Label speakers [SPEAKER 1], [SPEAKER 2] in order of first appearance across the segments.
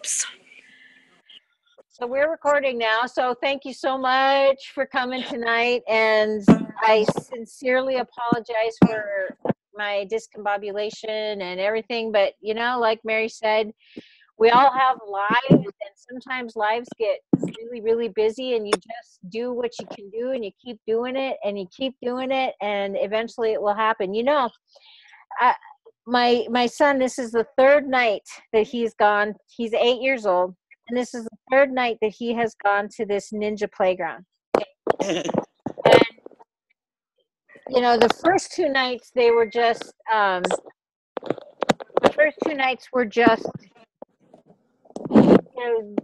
[SPEAKER 1] Whoops.
[SPEAKER 2] So we're recording now. So thank you so much for coming tonight. And I sincerely apologize for my discombobulation and everything. But, you know, like Mary said, we all have lives, and sometimes lives get really, really busy, and you just do what you can do, and you keep doing it, and you keep doing it, and eventually it will happen. You know, my son, this is the third night that he's gone. He's 8 years old, and this is the third night that he has gone to this ninja playground. And, you know, the first two nights, they were just, you know,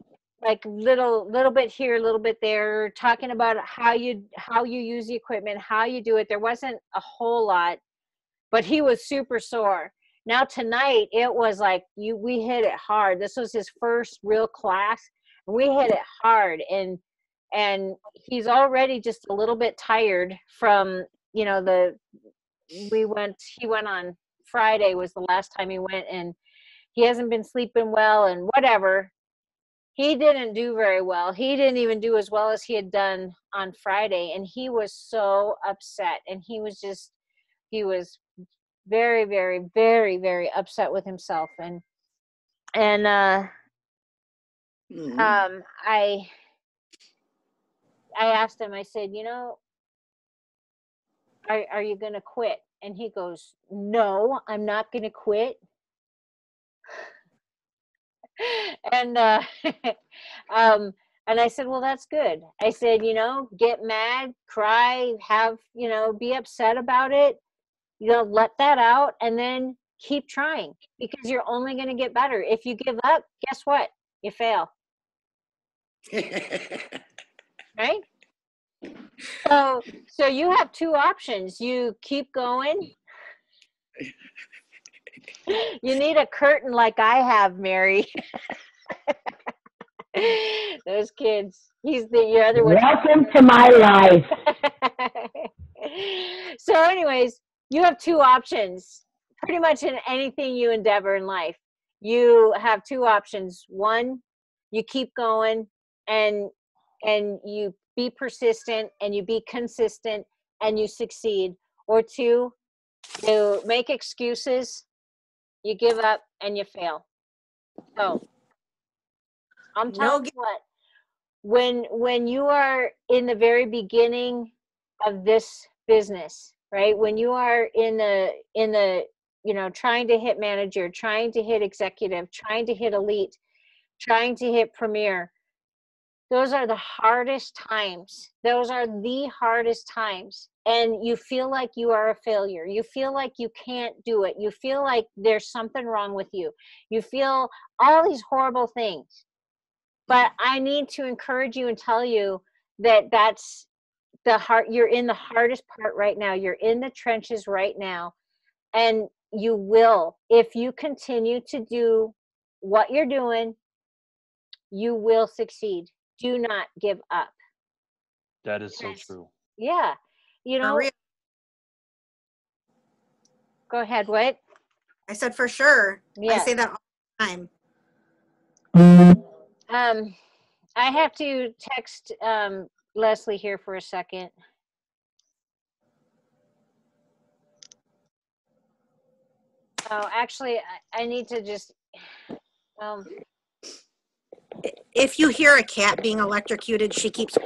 [SPEAKER 2] like little bit here, a little bit there, talking about how you use the equipment, how you do it. There wasn't a whole lot, but he was super sore. Now tonight, it was like we hit it hard. This was his first real class, and we hit it hard. And he's already just a little bit tired from, you know, he went on Friday was the last time he went, and he hasn't been sleeping well and whatever. He didn't do very well. He didn't even do as well as he had done on Friday, and he was so upset, and he was very, very, very, very upset with himself. And I asked him, I said, you know, are you going to quit? And he goes, no, I'm not going to quit. And and I said, well, that's good. I said, you know, get mad, cry, you know, be upset about it, you know, let that out, and then keep trying, because you're only going to get better. If you give up, guess what? You fail. Right? So you have two options. You keep going. You need a curtain like I have, Mary. Those kids. He's your other one.
[SPEAKER 3] Welcome to my life.
[SPEAKER 2] So anyways, you have two options. Pretty much in anything you endeavor in life, you have two options. One, you keep going, and you be persistent, and you be consistent, and you succeed. Or two, you make excuses, you give up, and you fail. So I'm telling you what, when you are in the very beginning of this business, right? When you are in the you know, trying to hit manager, trying to hit executive, trying to hit elite, trying to hit premier, those are the hardest times. Those are the hardest times. And you feel like you are a failure. You feel like you can't do it. You feel like there's something wrong with you. You feel all these horrible things. But I need to encourage you and tell you that that's the heart. You're in the hardest part right now. You're in the trenches right now. And you will, if you continue to do what you're doing, you will succeed. Do not give up.
[SPEAKER 4] That is so true.
[SPEAKER 2] Yeah. You know, go ahead. What?
[SPEAKER 1] I said for sure.
[SPEAKER 2] Yeah.
[SPEAKER 1] I say that all the time.
[SPEAKER 2] I have to text Leslie here for a second. Oh, actually, I need to just.
[SPEAKER 1] If you hear a cat being electrocuted, she keeps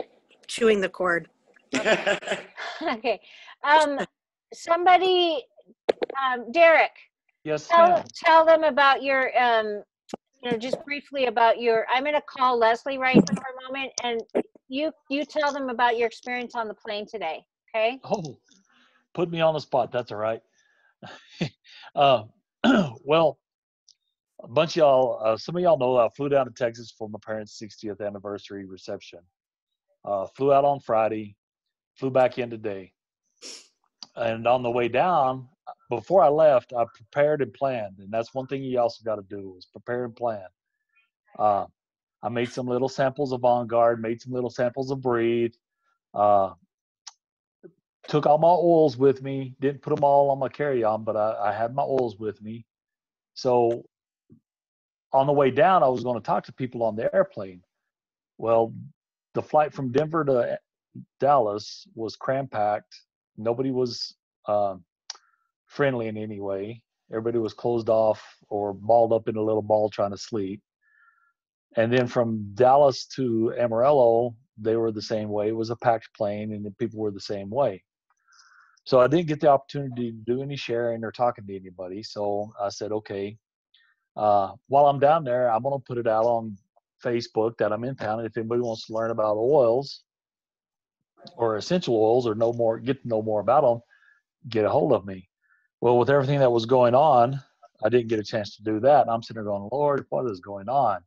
[SPEAKER 1] chewing the cord.
[SPEAKER 2] Okay. Somebody, Derek.
[SPEAKER 4] Yes,
[SPEAKER 2] tell them about your, you know, just briefly about your. I'm going to call Leslie right for a moment, and you tell them about your experience on the plane today. Okay.
[SPEAKER 4] Oh, put me on the spot. That's all right. Well, a bunch of y'all, some of y'all know I flew down to Texas for my parents' 60th anniversary reception. Flew out on Friday, flew back in today. And on the way down, before I left, I prepared and planned. And that's one thing you also got to do is prepare and plan. I made some little samples of On Guard, made some little samples of Breathe. Took all my oils with me. Didn't put them all on my carry-on, but I had my oils with me. So on the way down, I was going to talk to people on the airplane. Well, the flight from Denver to Dallas was cram-packed. Nobody was friendly in any way. Everybody was closed off or balled up in a little ball trying to sleep. And then from Dallas to Amarillo, they were the same way. It was a packed plane, and the people were the same way. So I didn't get the opportunity to do any sharing or talking to anybody. So I said, okay, while I'm down there, I'm going to put it out on Facebook that I'm in town. And if anybody wants to learn about oils or essential oils or get to know more about them, get a hold of me. Well, with everything that was going on, I didn't get a chance to do that. And I'm sitting there going, Lord, what is going on?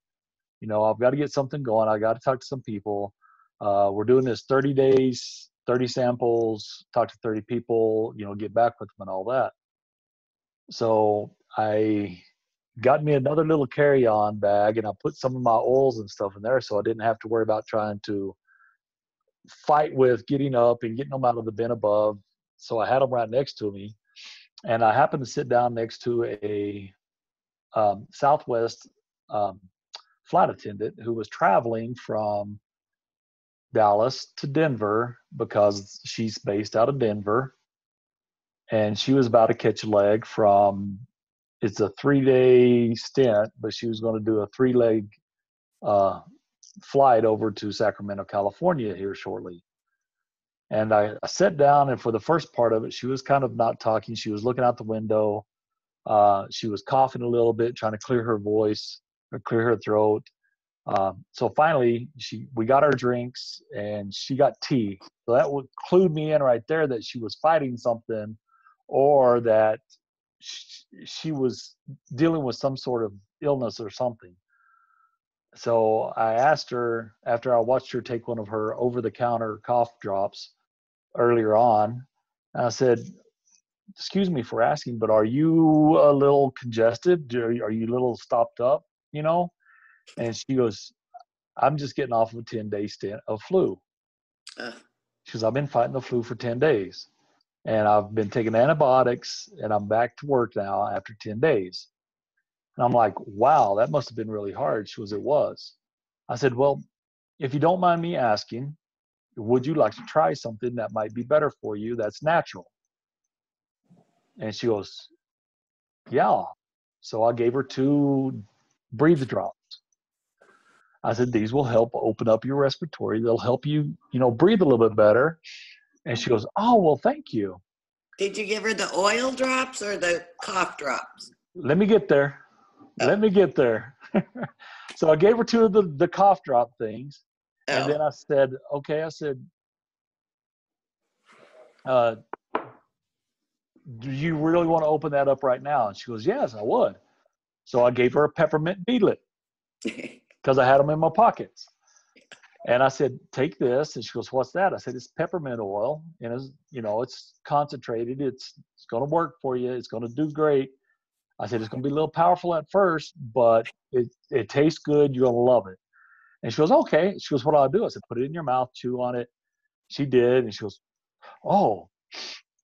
[SPEAKER 4] You know, I've got to get something going. I got to talk to some people. We're doing this 30 days, 30 samples, talk to 30 people, you know, get back with them and all that. So I got me another little carry-on bag, and I put some of my oils and stuff in there so I didn't have to worry about trying to fight with getting up and getting them out of the bin above. So I had them right next to me. And I happened to sit down next to a Southwest flight attendant who was traveling from Dallas to Denver because she's based out of Denver. And she was about to catch a leg from, it's a 3-day stint, but she was going to do a 3-leg flight over to Sacramento, California here shortly. And I sat down, and for the first part of it, she was kind of not talking. She was looking out the window. She was coughing a little bit, trying to clear her voice or clear her throat. So finally, we got our drinks, and she got tea. So that would clue me in right there that she was fighting something, or that she was dealing with some sort of illness or something. So I asked her, after I watched her take one of her over-the-counter cough drops earlier on, I said, excuse me for asking, but are you a little congested? Are you a little stopped up, you know? And she goes, I'm just getting off of a 10-day stint of flu. She goes, I've been fighting the flu for 10 days. And I've been taking antibiotics, and I'm back to work now after 10 days. And I'm like, wow, that must have been really hard. She goes, it was. I said, well, if you don't mind me asking, would you like to try something that might be better for you that's natural? And she goes, yeah. So I gave her 2 breathe drops. I said, these will help open up your respiratory. They'll help you, you know, breathe a little bit better. And she goes, oh, well, thank you.
[SPEAKER 3] Did you give her the oil drops or the cough drops?
[SPEAKER 4] Let me get there. Let me get there. So I gave her 2 of the cough drop things. And then I said, okay, do you really want to open that up right now? And she goes, yes, I would. So I gave her a peppermint beadlet because I had them in my pockets. And I said, take this. And she goes, what's that? I said, it's peppermint oil. And it's, you know, it's concentrated. It's going to work for you. It's going to do great. I said, it's going to be a little powerful at first, but it tastes good. You're going to love it. And she goes, okay. She goes, what do I do? I said, put it in your mouth, chew on it. She did. And she goes, oh,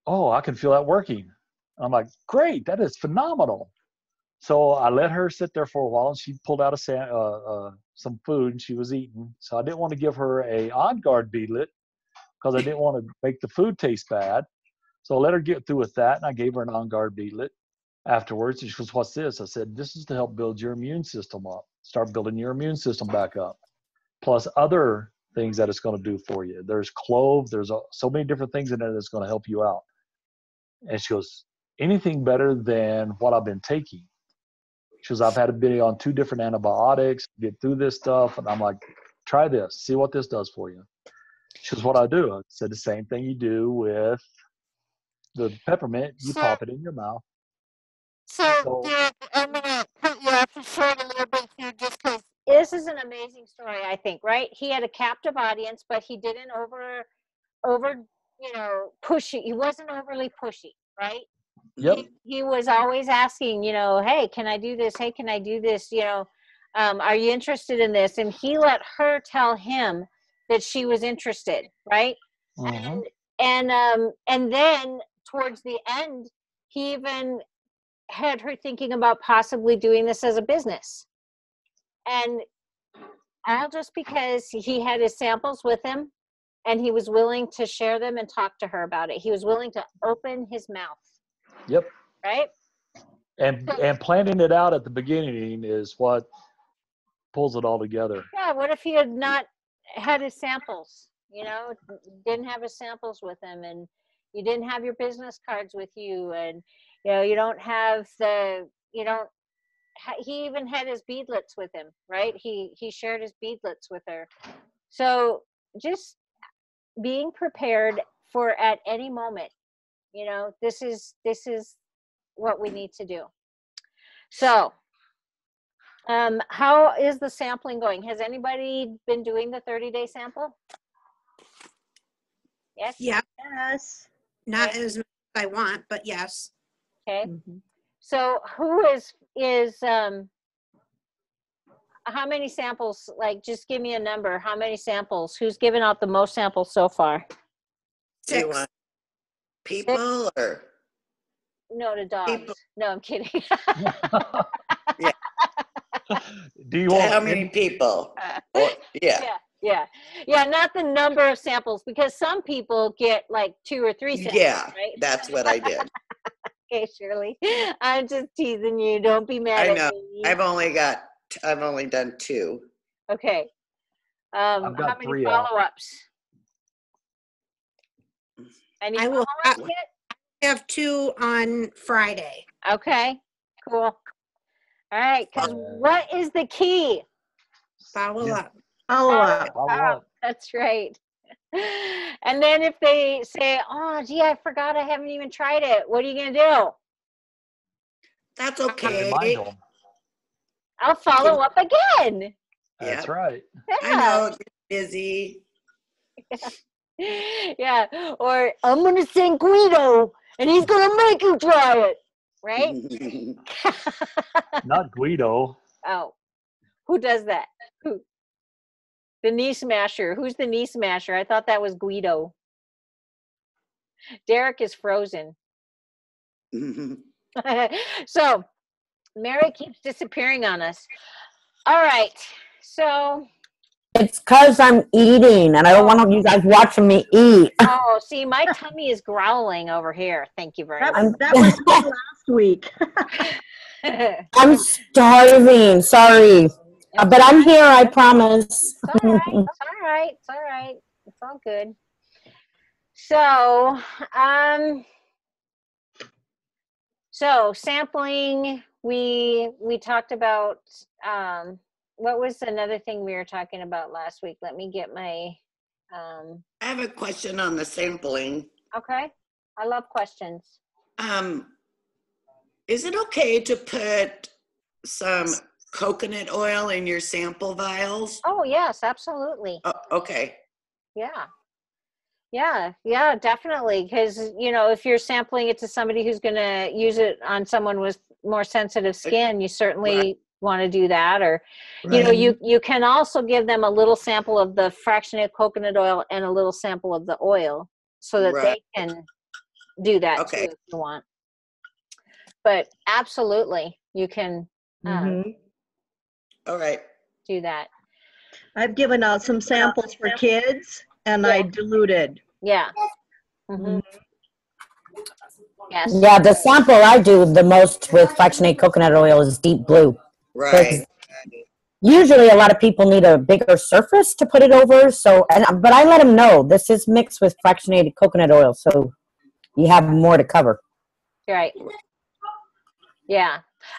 [SPEAKER 4] I can feel that working. I'm like, great. That is phenomenal. So I let her sit there for a while, and she pulled out some food, and she was eating. So I didn't want to give her a On Guard beadlet because I didn't want to make the food taste bad. So I let her get through with that, and I gave her an On Guard beadlet afterwards. And she goes, what's this? I said, this is to help build your immune system up. Start building your immune system back up. Plus other things that it's going to do for you. There's clove. There's so many different things in there that's going to help you out. And she goes, anything better than what I've been taking? She goes, I've had to be on 2 different antibiotics, get through this stuff. And I'm like, try this, see what this does for you. She goes, what I do? I said, the same thing you do with the peppermint. You pop it in your mouth.
[SPEAKER 2] So Derek, I'm going to cut you off short a little bit here just because this is an amazing story, I think, right? He had a captive audience, but he didn't over, you know, pushy. He wasn't overly pushy, right?
[SPEAKER 4] Yep.
[SPEAKER 2] He was always asking, you know, hey, can I do this? Hey, can I do this? You know, are you interested in this? And he let her tell him that she was interested, right?
[SPEAKER 4] Mm-hmm.
[SPEAKER 2] And then towards the end, he even had her thinking about possibly doing this as a business. And Al, just because he had his samples with him and he was willing to share them and talk to her about it. He was willing to open his mouth.
[SPEAKER 4] Yep.
[SPEAKER 2] Right?
[SPEAKER 4] And planning it out at the beginning is what pulls it all together.
[SPEAKER 2] Yeah, what if he had not had his samples, didn't have his samples with him, and you didn't have your business cards with you, and, you don't have he even had his beadlets with him, right? He shared his beadlets with her. So just being prepared for at any moment, this is what we need to do. So, how is the sampling going? Has anybody been doing the 30-day sample? Yes?
[SPEAKER 1] Yeah,
[SPEAKER 5] Yes.
[SPEAKER 1] not
[SPEAKER 2] Okay.
[SPEAKER 1] as much as I want, but yes.
[SPEAKER 2] Okay.
[SPEAKER 5] Mhm.
[SPEAKER 2] So who is how many samples, like, just give me a number. How many samples? Who's given out the most samples so far?
[SPEAKER 3] Do you
[SPEAKER 1] 6.
[SPEAKER 3] want people or?
[SPEAKER 2] No, to dogs.
[SPEAKER 3] People.
[SPEAKER 2] No, I'm kidding.
[SPEAKER 3] Yeah.
[SPEAKER 4] Do you
[SPEAKER 3] To
[SPEAKER 4] want
[SPEAKER 3] how many people? Or, yeah.
[SPEAKER 2] Yeah, not the number of samples, because some people get like 2 or 3 samples,
[SPEAKER 3] Yeah,
[SPEAKER 2] right?
[SPEAKER 3] that's what I did.
[SPEAKER 2] Okay, Shirley. I'm just teasing you. Don't be mad
[SPEAKER 3] I
[SPEAKER 2] at
[SPEAKER 3] know.
[SPEAKER 2] me.
[SPEAKER 3] I've only done 2.
[SPEAKER 2] Okay.
[SPEAKER 4] I've
[SPEAKER 2] How
[SPEAKER 4] got
[SPEAKER 2] many
[SPEAKER 4] 3 out.
[SPEAKER 2] follow-ups? Any
[SPEAKER 1] I will
[SPEAKER 2] follow-ups yet?
[SPEAKER 1] have 2 on Friday.
[SPEAKER 2] Okay, cool. All right, because what is the key?
[SPEAKER 1] Follow
[SPEAKER 4] Yeah.
[SPEAKER 1] up.
[SPEAKER 5] Follow up.
[SPEAKER 4] Follow up.
[SPEAKER 2] That's right. And then if they say, oh, gee, I forgot, I haven't even tried it, what are you going to do?
[SPEAKER 3] That's
[SPEAKER 4] Gotta
[SPEAKER 3] okay.
[SPEAKER 4] remind them.
[SPEAKER 2] I'll follow up again.
[SPEAKER 4] That's
[SPEAKER 3] Yeah.
[SPEAKER 4] right.
[SPEAKER 3] I know, it's busy.
[SPEAKER 2] Yeah, or I'm going to send Guido, and he's going to make you try it, right?
[SPEAKER 4] Not Guido.
[SPEAKER 2] Oh, who does that? Who? The knee smasher. Who's the knee smasher? I thought that was Guido. Derek is frozen. So, Mary keeps disappearing on us. All right. So,
[SPEAKER 6] It's because I'm eating and I don't want you guys watching me eat.
[SPEAKER 2] oh, see, my tummy is growling over here. Thank you very
[SPEAKER 5] That,
[SPEAKER 2] much.
[SPEAKER 5] that was me last week.
[SPEAKER 6] I'm starving. Sorry. But I'm here, I promise.
[SPEAKER 2] It's all right. It's all right. It's all right. It's all good. So, sampling, we talked about, what was another thing we were talking about last week? Let me get my,
[SPEAKER 3] I have a question on the sampling.
[SPEAKER 2] okay. I love questions.
[SPEAKER 3] Is it okay to put some coconut oil in your sample vials?
[SPEAKER 2] Oh, yes, absolutely.
[SPEAKER 3] Oh, okay.
[SPEAKER 2] Yeah, definitely. Because, if you're sampling it to somebody who's going to use it on someone with more sensitive skin, you certainly want to do that. Or, you can also give them a little sample of the fractionated coconut oil and a little sample of the oil so that they can do that too if you want. But absolutely, you can
[SPEAKER 3] All right.
[SPEAKER 2] do that.
[SPEAKER 5] I've given out some samples for kids and I diluted.
[SPEAKER 2] Yeah. Mm-hmm. Yes.
[SPEAKER 6] Yeah, the sample I do the most with fractionated coconut oil is deep blue.
[SPEAKER 3] Right.
[SPEAKER 6] Usually a lot of people need a bigger surface to put it over. But I let them know this is mixed with fractionated coconut oil. So you have more to cover.
[SPEAKER 2] Right. Yeah.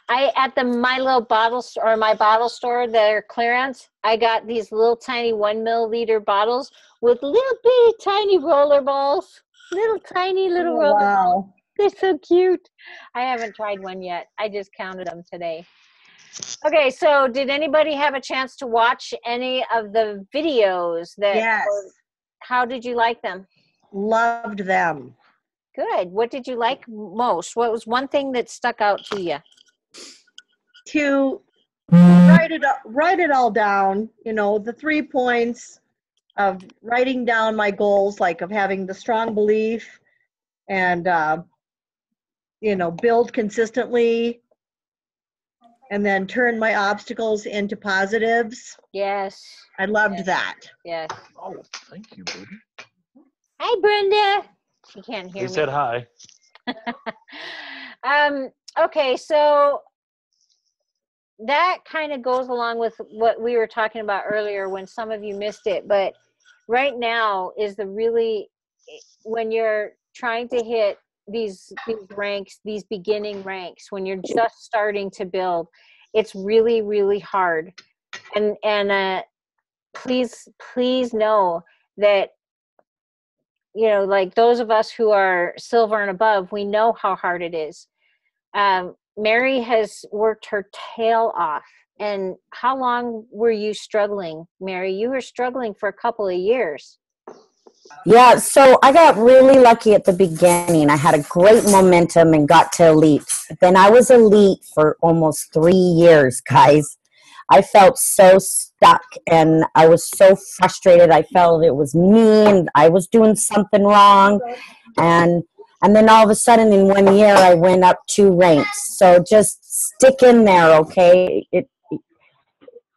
[SPEAKER 2] At my little bottle store, or my bottle store, their clearance, I got these little tiny 1 milliliter bottles with little bitty tiny roller balls. Little tiny roller balls.
[SPEAKER 5] Wow.
[SPEAKER 2] They're so cute. I haven't tried one yet. I just counted them today. Okay, so did anybody have a chance to watch any of the videos
[SPEAKER 5] Yes.
[SPEAKER 2] How did you like them?
[SPEAKER 5] Loved them.
[SPEAKER 2] Good. What did you like most? What was one thing that stuck out to you?
[SPEAKER 5] To write it all down, the 3 points of writing down my goals, like of having the strong belief and, build consistently and then turn my obstacles into positives.
[SPEAKER 2] Yes.
[SPEAKER 5] I loved that.
[SPEAKER 2] Yes.
[SPEAKER 4] Oh, thank you, baby.
[SPEAKER 2] Hi, Brenda. She can't hear
[SPEAKER 4] They
[SPEAKER 2] me.
[SPEAKER 4] said hi.
[SPEAKER 2] Okay, so that kind of goes along with what we were talking about earlier when some of you missed it. But right now is the really, when you're trying to hit these ranks, these beginning ranks, when you're just starting to build, it's really, really hard. And please know that, you know, like those of us who are silver and above, we know how hard it is. Mary has worked her tail off. And how long were you struggling, Mary? You were struggling for a couple of years.
[SPEAKER 6] Yeah, so I got really lucky at the beginning. I had a great momentum and got to elite. Then I was elite for almost 3 years, guys. I felt so stuck and I was so frustrated. I felt it was me and I was doing something wrong. And then all of a sudden in 1 year I went up 2 ranks. So just stick in there, okay? It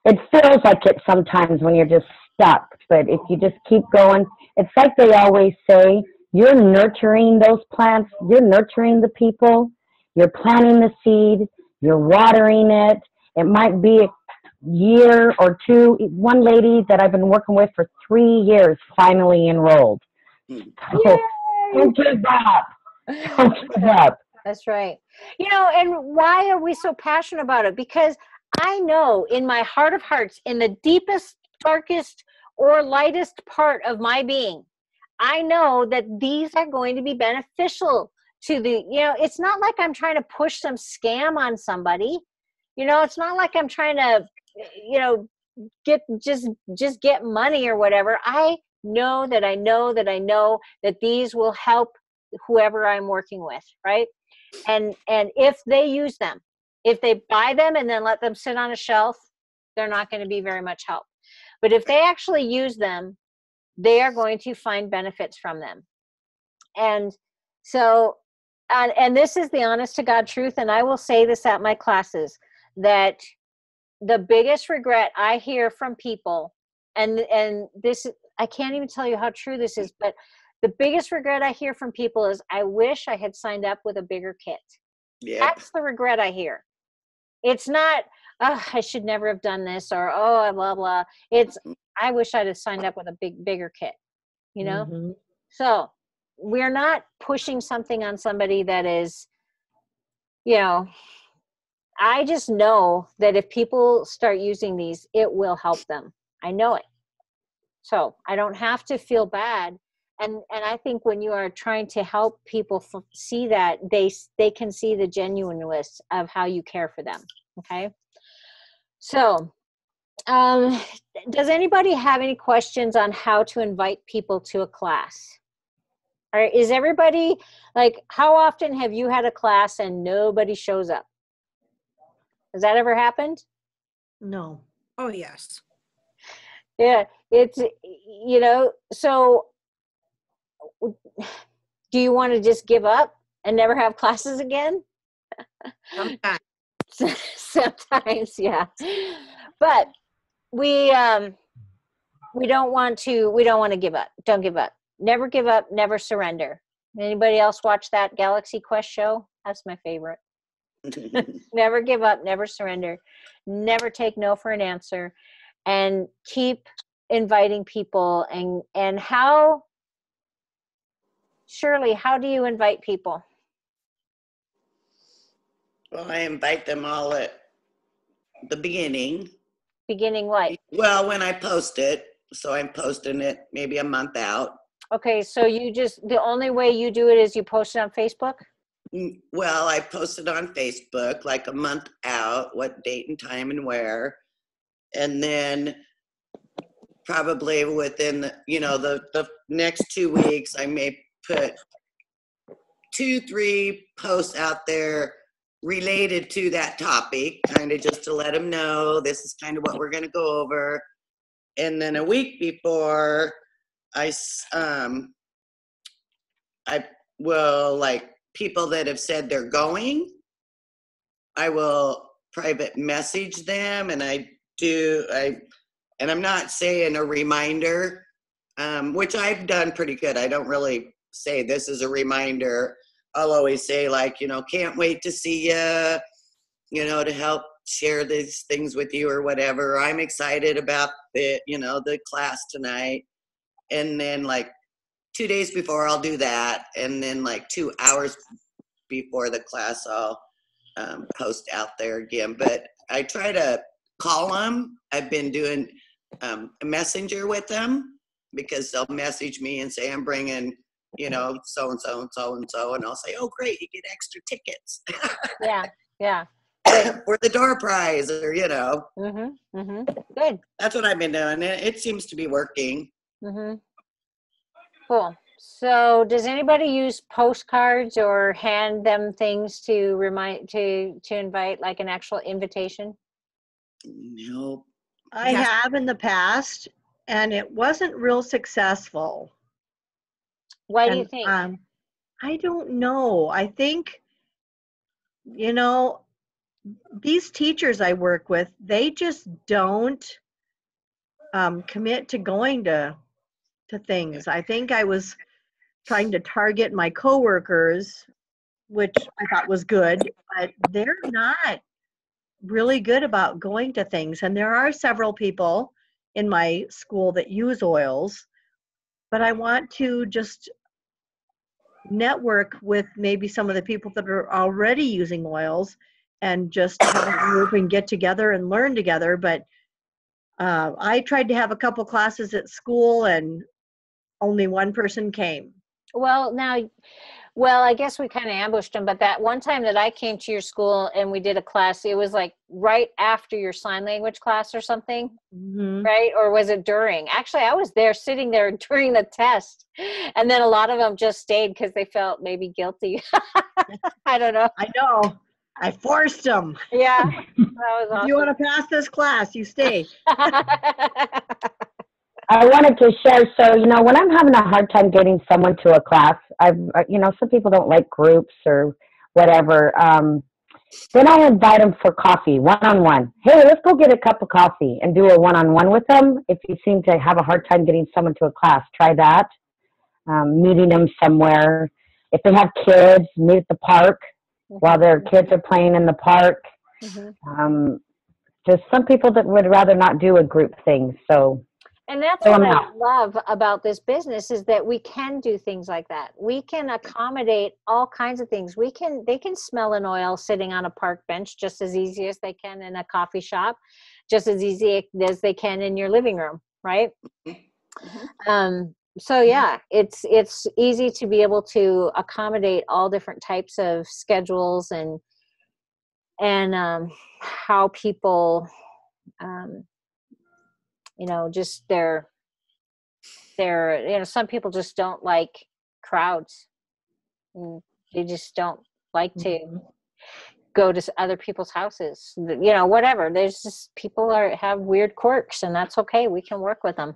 [SPEAKER 6] feels like it sometimes when you're just stuck, but if you just keep going, it's like they always say, you're nurturing those plants, you're nurturing the people, you're planting the seed, you're watering it. It might be a year or two. One lady that I've been working with for 3 years finally enrolled. So don't give up. Don't give up.
[SPEAKER 2] That's right. You know, and why are we so passionate about it? Because I know in my heart of hearts, in the deepest, darkest, or lightest part of my being, I know that these are going to be beneficial to the, you know, it's not like I'm trying to push some scam on somebody. You know, it's not like I'm trying to, you know, just get money or whatever. I know that these will help whoever I'm working with, right? And if they use them, if they buy them and then let them sit on a shelf, they're not going to be very much help. But if they actually use them, they are going to find benefits from them. And so, and this is the honest to God truth, and I will say this at my classes, that the biggest regret I hear from people, and this, I can't even tell you how true this is, but the biggest regret I hear from people is, I wish I had signed up with a bigger kit.
[SPEAKER 3] Yep.
[SPEAKER 2] That's the regret I hear. It's not, oh, I should never have done this, or, oh, blah, blah. It's, I wish I'd have signed up with a bigger kit, you know?
[SPEAKER 5] Mhm.
[SPEAKER 2] So we're not pushing something on somebody that is, you know, I just know that if people start using these, it will help them. I know it. So I don't have to feel bad. And I think when you are trying to help people see that, they can see the genuineness of how you care for them. Okay. So, does anybody have any questions on how to invite people to a class? Or is everybody, like, how often have you had a class and nobody shows up? Has that ever happened?
[SPEAKER 5] No.
[SPEAKER 1] Oh, yes.
[SPEAKER 2] Yeah, it's, you know, so do you want to just give up and never have classes again?
[SPEAKER 1] Sometimes.
[SPEAKER 2] Sometimes, yeah. But we don't want to give up. Don't give up. Never give up, never surrender. Anybody else watch that Galaxy Quest show? That's my favorite. Never give up, never surrender, never take no for an answer, and keep inviting people. And how, Shirley, how do you invite people?
[SPEAKER 3] Well, I invite them all at the beginning.
[SPEAKER 2] Beginning what?
[SPEAKER 3] Well, when I post it, so I'm posting it maybe a month out.
[SPEAKER 2] Okay, so you just, the only way you do it is you post it on Facebook?
[SPEAKER 3] Well, I posted on Facebook like a month out, what date and time and where. And then probably within the, you know, the next 2 weeks, I may put 2-3 posts out there related to that topic, kind of just to let them know this is kind of what we're going to go over. And then a week before, I will, like, people that have said they're going, I will private message them, and and I'm not saying a reminder, which I've done pretty good. I don't really say this is a reminder. I'll always say, like, can't wait to see you, to help share these things with you or whatever. I'm excited about the class tonight. And then like 2 days before I'll do that. And then like 2 hours before the class, I'll post out there again. But I try to call them. I've been doing a messenger with them, because they'll message me and say, I'm bringing, so-and-so and so-and-so. And I'll say, oh, great, you get extra tickets.
[SPEAKER 2] Yeah.
[SPEAKER 3] For the door prize, or,
[SPEAKER 2] Good.
[SPEAKER 3] That's what I've been doing. It seems to be working.
[SPEAKER 2] Cool. So does anybody use postcards or hand them things to invite, like an actual invitation?
[SPEAKER 3] Nope.
[SPEAKER 5] I have in the past, and it wasn't real successful.
[SPEAKER 2] Why do you think?
[SPEAKER 5] I don't know. I think, these teachers I work with, they just don't commit to going to things. I think I was trying to target my coworkers, which I thought was good, but they're not really good about going to things. And there are several people in my school that use oils, but I want to just network with maybe some of the people that are already using oils and just have a group and get together and learn together. But I tried to have a couple classes at school, and only one person came.
[SPEAKER 2] Well, I guess we kind of ambushed them, but that one time that I came to your school and we did a class, it was like right after your sign language class or something, right? Or was it during? Actually, I was there sitting there during the test, and then a lot of them just stayed because they felt maybe guilty. I don't know.
[SPEAKER 5] I know. I forced them.
[SPEAKER 2] Yeah, that was awesome.
[SPEAKER 5] If you want to pass this class, you stay.
[SPEAKER 6] I wanted to share, so, when I'm having a hard time getting someone to a class, some people don't like groups or whatever, then I invite them for coffee, one-on-one. Hey, let's go get a cup of coffee and do a one-on-one with them. If you seem to have a hard time getting someone to a class, try that. Meeting them somewhere. If they have kids, meet at the park while their kids are playing in the park. There's some people that would rather not do a group thing, so...
[SPEAKER 2] And that's what I love about this business, is that we can do things like that. We can accommodate all kinds of things. They can smell an oil sitting on a park bench just as easy as they can in a coffee shop, just as easy as they can in your living room, right? So yeah, it's easy to be able to accommodate all different types of schedules and how people just they're some people just don't like crowds. They just don't like to go to other people's houses, whatever. There's just people have weird quirks, and that's okay. We can work with them.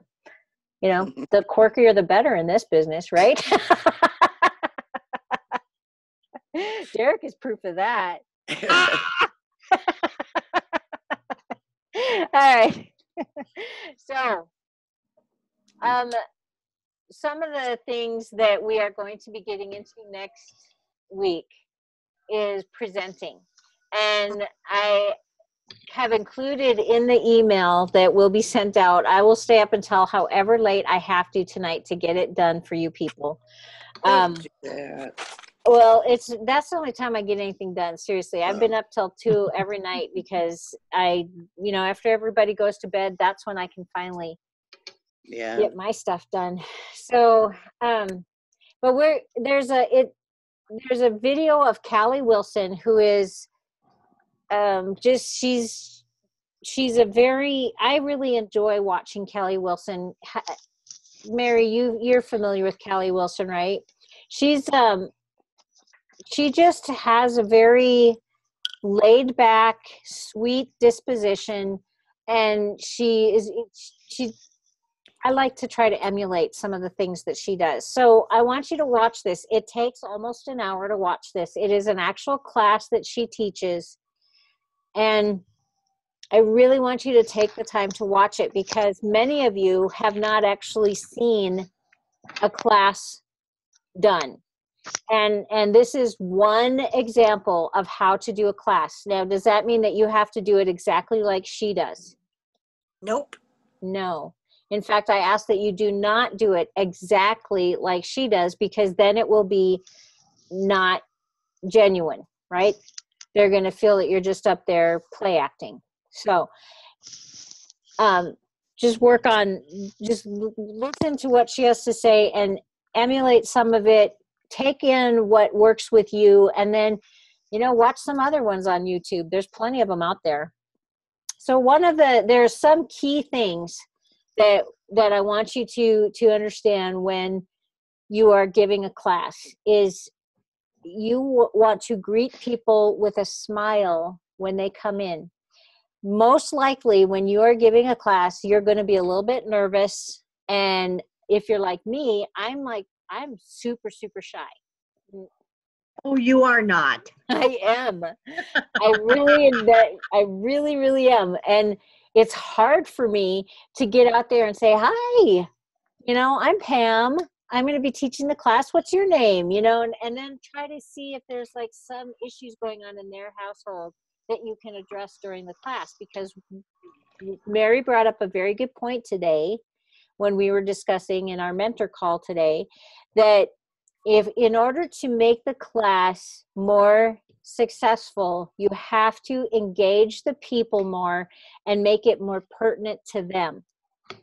[SPEAKER 2] The quirkier the better in this business, right? Derek is proof of that. All right. So, some of the things that we are going to be getting into next week is presenting. And I have included in the email that will be sent out, I will stay up until however late I have to tonight to get it done for you people. Well, that's the only time I get anything done. Seriously, I've been up till 2 every night because after everybody goes to bed, that's when I can finally get my stuff done. So, but there's a video of Callie Wilson, who is she's I really enjoy watching Callie Wilson. Mary, you're familiar with Callie Wilson, right? She just has a very laid back, sweet disposition, and I like to try to emulate some of the things that she does. So I want you to watch this. It takes almost an hour to watch this. It is an actual class that she teaches. And I really want you to take the time to watch it, because many of you have not actually seen a class done. And this is one example of how to do a class. Now, does that mean that you have to do it exactly like she does?
[SPEAKER 1] Nope.
[SPEAKER 2] No. In fact, I ask that you do not do it exactly like she does, because then it will be not genuine, right? They're going to feel that you're just up there play acting. So just work on, just listen to what she has to say and emulate some of it. Take in what works with you, and then, watch some other ones on YouTube. There's plenty of them out there. So there's some key things that I want you to understand when you are giving a class is you want to greet people with a smile when they come in. Most likely when you are giving a class, you're going to be a little bit nervous. And if you're like me, I'm super, super shy.
[SPEAKER 5] Oh, you are not.
[SPEAKER 2] I am. I really, really am. And it's hard for me to get out there and say, hi, I'm Pam. I'm going to be teaching the class. What's your name? And then try to see if there's like some issues going on in their household that you can address during the class. Because Mary brought up a very good point today when we were discussing in our mentor call today, that if in order to make the class more successful, you have to engage the people more and make it more pertinent to them.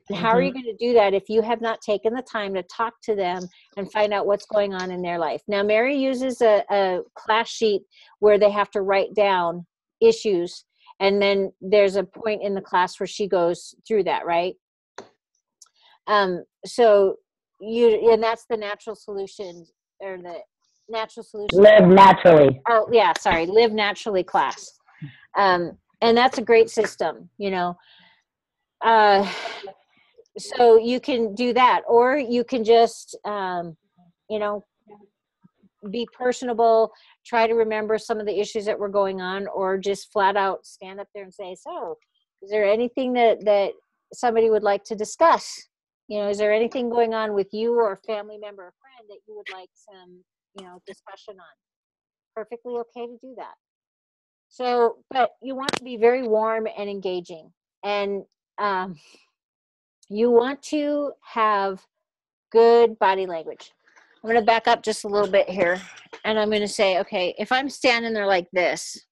[SPEAKER 2] And how are you going to do that if you have not taken the time to talk to them and find out what's going on in their life? Now, Mary uses a class sheet where they have to write down issues, and then there's a point in the class where she goes through that, right? So and that's the natural solution, or the natural solution.
[SPEAKER 6] Live naturally.
[SPEAKER 2] Oh yeah, sorry, Live Naturally class. And that's a great system, so you can do that, or you can just, be personable, try to remember some of the issues that were going on, or just flat out stand up there and say, so is there anything that somebody would like to discuss? Is there anything going on with you or a family member or friend that you would like some, discussion on? Perfectly okay to do that. So, but you want to be very warm and engaging, and you want to have good body language. I'm going to back up just a little bit here, and I'm going to say, okay, if I'm standing there like this,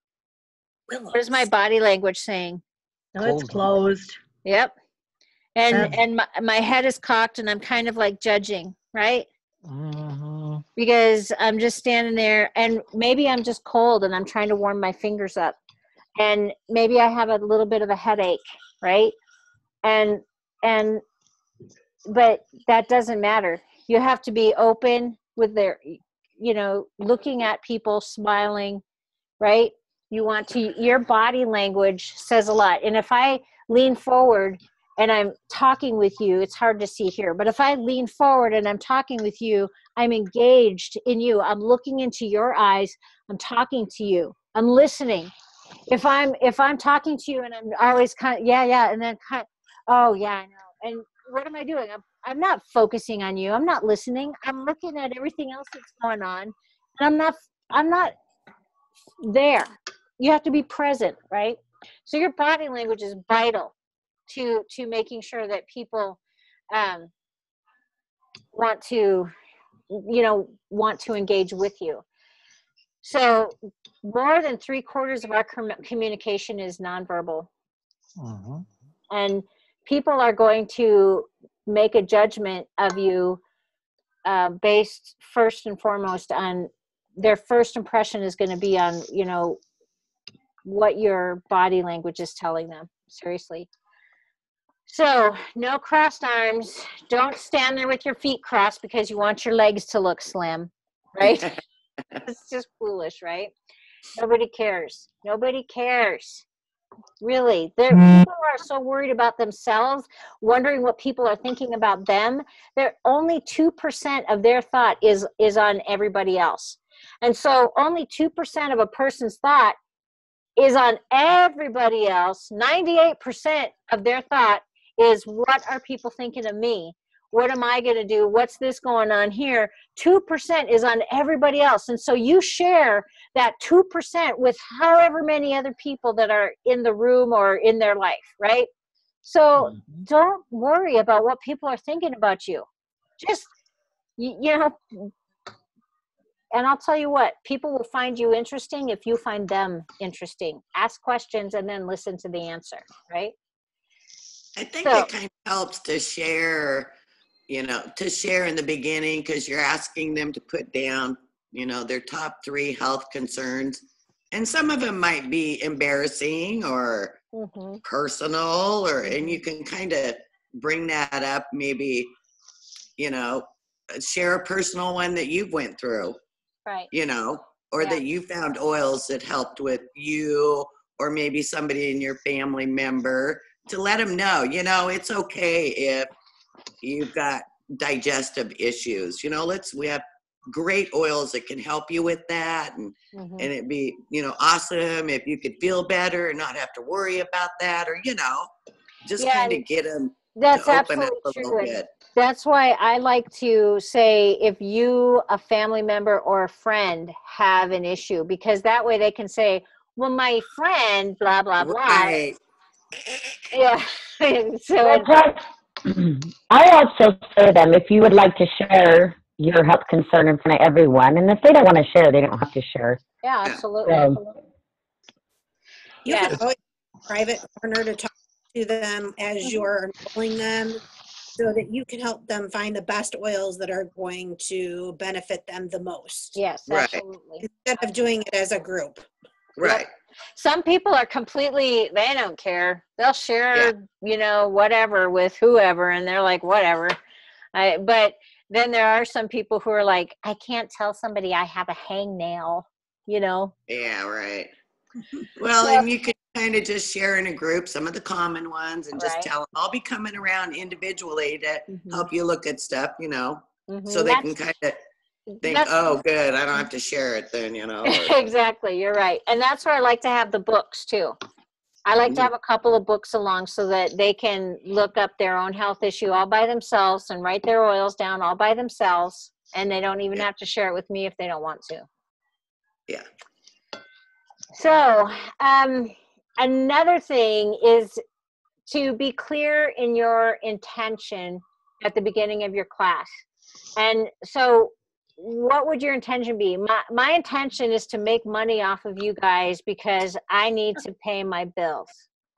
[SPEAKER 2] what is my body language saying?
[SPEAKER 5] No, it's closed.
[SPEAKER 2] Yep. And my head is cocked, and I'm kind of like judging, right? Because I'm just standing there, and maybe I'm just cold and I'm trying to warm my fingers up, and maybe I have a little bit of a headache, right? But that doesn't matter. You have to be open with looking at people, smiling, right? Your body language says a lot. And if I lean forward and I'm talking with you, it's hard to see here, but if I lean forward and I'm talking with you, I'm engaged in you. I'm looking into your eyes. I'm talking to you. I'm listening. If I'm talking to you and I'm always kind of, yeah, and then kind of, oh yeah, I know. And what am I doing? I'm not focusing on you. I'm not listening. I'm looking at everything else that's going on, and I'm not there. You have to be present, right? So your body language is vital to making sure that people want to engage with you. So more than 3/4 of our communication is nonverbal. And people are going to make a judgment of you based first and foremost on their first impression is going to be on, what your body language is telling them. Seriously. So no crossed arms. Don't stand there with your feet crossed because you want your legs to look slim, right? It's just foolish, right? Nobody cares. Nobody cares. Really, people are so worried about themselves, wondering what people are thinking about them. They're only 2% of their thought is on everybody else. And so only 2% of a person's thought is on everybody else. 98% of their thought is, what are people thinking of me? What am I going to do? What's this going on here? 2% is on everybody else. And so you share that 2% with however many other people that are in the room or in their life, right? So don't worry about what people are thinking about you. Just, you know, and I'll tell you what, people will find you interesting if you find them interesting. Ask questions and then listen to the answer, right?
[SPEAKER 3] I think it kind of helps to share, in the beginning, because you're asking them to put down, their top 3 health concerns. And some of them might be embarrassing or personal, and you can kind of bring that up, maybe, share a personal one that you've went through.
[SPEAKER 2] Right.
[SPEAKER 3] Or that you found oils that helped with you, or maybe somebody in your family member, to let them know, it's okay if you've got digestive issues. We have great oils that can help you with that. And it'd be, awesome if you could feel better and not have to worry about that, or, just kind of get them
[SPEAKER 2] that's
[SPEAKER 3] to open up
[SPEAKER 2] absolutely
[SPEAKER 3] a
[SPEAKER 2] true.
[SPEAKER 3] little bit.
[SPEAKER 2] That's why I like to say, if you, a family member or a friend, have an issue, because that way they can say, well, my friend, blah, blah, blah.
[SPEAKER 3] Right.
[SPEAKER 2] Yeah.
[SPEAKER 6] Well, I also say to them, if you would like to share your health concern in front of everyone, and if they don't want to share, they don't have to share.
[SPEAKER 2] Yeah, absolutely.
[SPEAKER 1] You can always have a private corner to talk to them as you're enrolling them, so that you can help them find the best oils that are going to benefit them the most.
[SPEAKER 2] Yes, absolutely.
[SPEAKER 1] Instead of doing it as a group.
[SPEAKER 3] Right.
[SPEAKER 2] Some people are completely, they don't care. They'll share, whatever with whoever, and they're like, whatever. But then there are some people who are like, I can't tell somebody I have a hangnail,
[SPEAKER 3] Yeah, right. Well, and you can kind of just share in a group some of the common ones, and just tell them, I'll be coming around individually to help you look at stuff, so they can kind of think, oh, good, I don't have to share it then,
[SPEAKER 2] Exactly, you're right. And that's where I like to have the books too. I like to have a couple of books along so that they can look up their own health issue all by themselves and write their oils down all by themselves, and they don't even have to share it with me if they don't want to.
[SPEAKER 3] Yeah.
[SPEAKER 2] So another thing is to be clear in your intention at the beginning of your class. And so what would your intention be? My intention is to make money off of you guys because I need to pay my bills,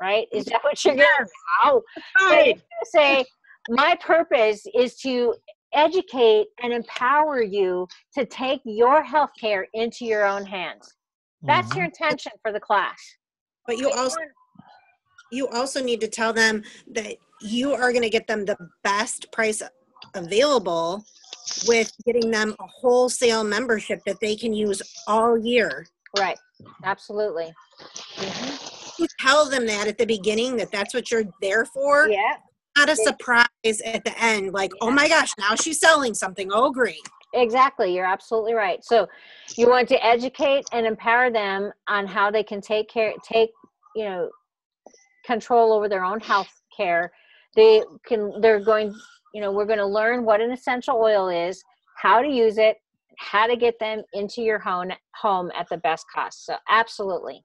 [SPEAKER 2] right? Is that what you're going to do? Right. Say, my purpose is to educate and empower you to take your healthcare into your own hands. That's your intention for the class.
[SPEAKER 1] But you also need to tell them that you are going to get them the best price available with getting them a wholesale membership that they can use all year.
[SPEAKER 2] Right. Absolutely.
[SPEAKER 1] You tell them that at the beginning, that that's what you're there for.
[SPEAKER 2] Yeah.
[SPEAKER 1] Not a surprise at the end, like, oh my gosh, now she's selling something. Oh, great.
[SPEAKER 2] Exactly. You're absolutely right. So you want to educate and empower them on how they can take control over their own health care. We're going to learn what an essential oil is, how to use it, how to get them into your home at the best cost. So absolutely.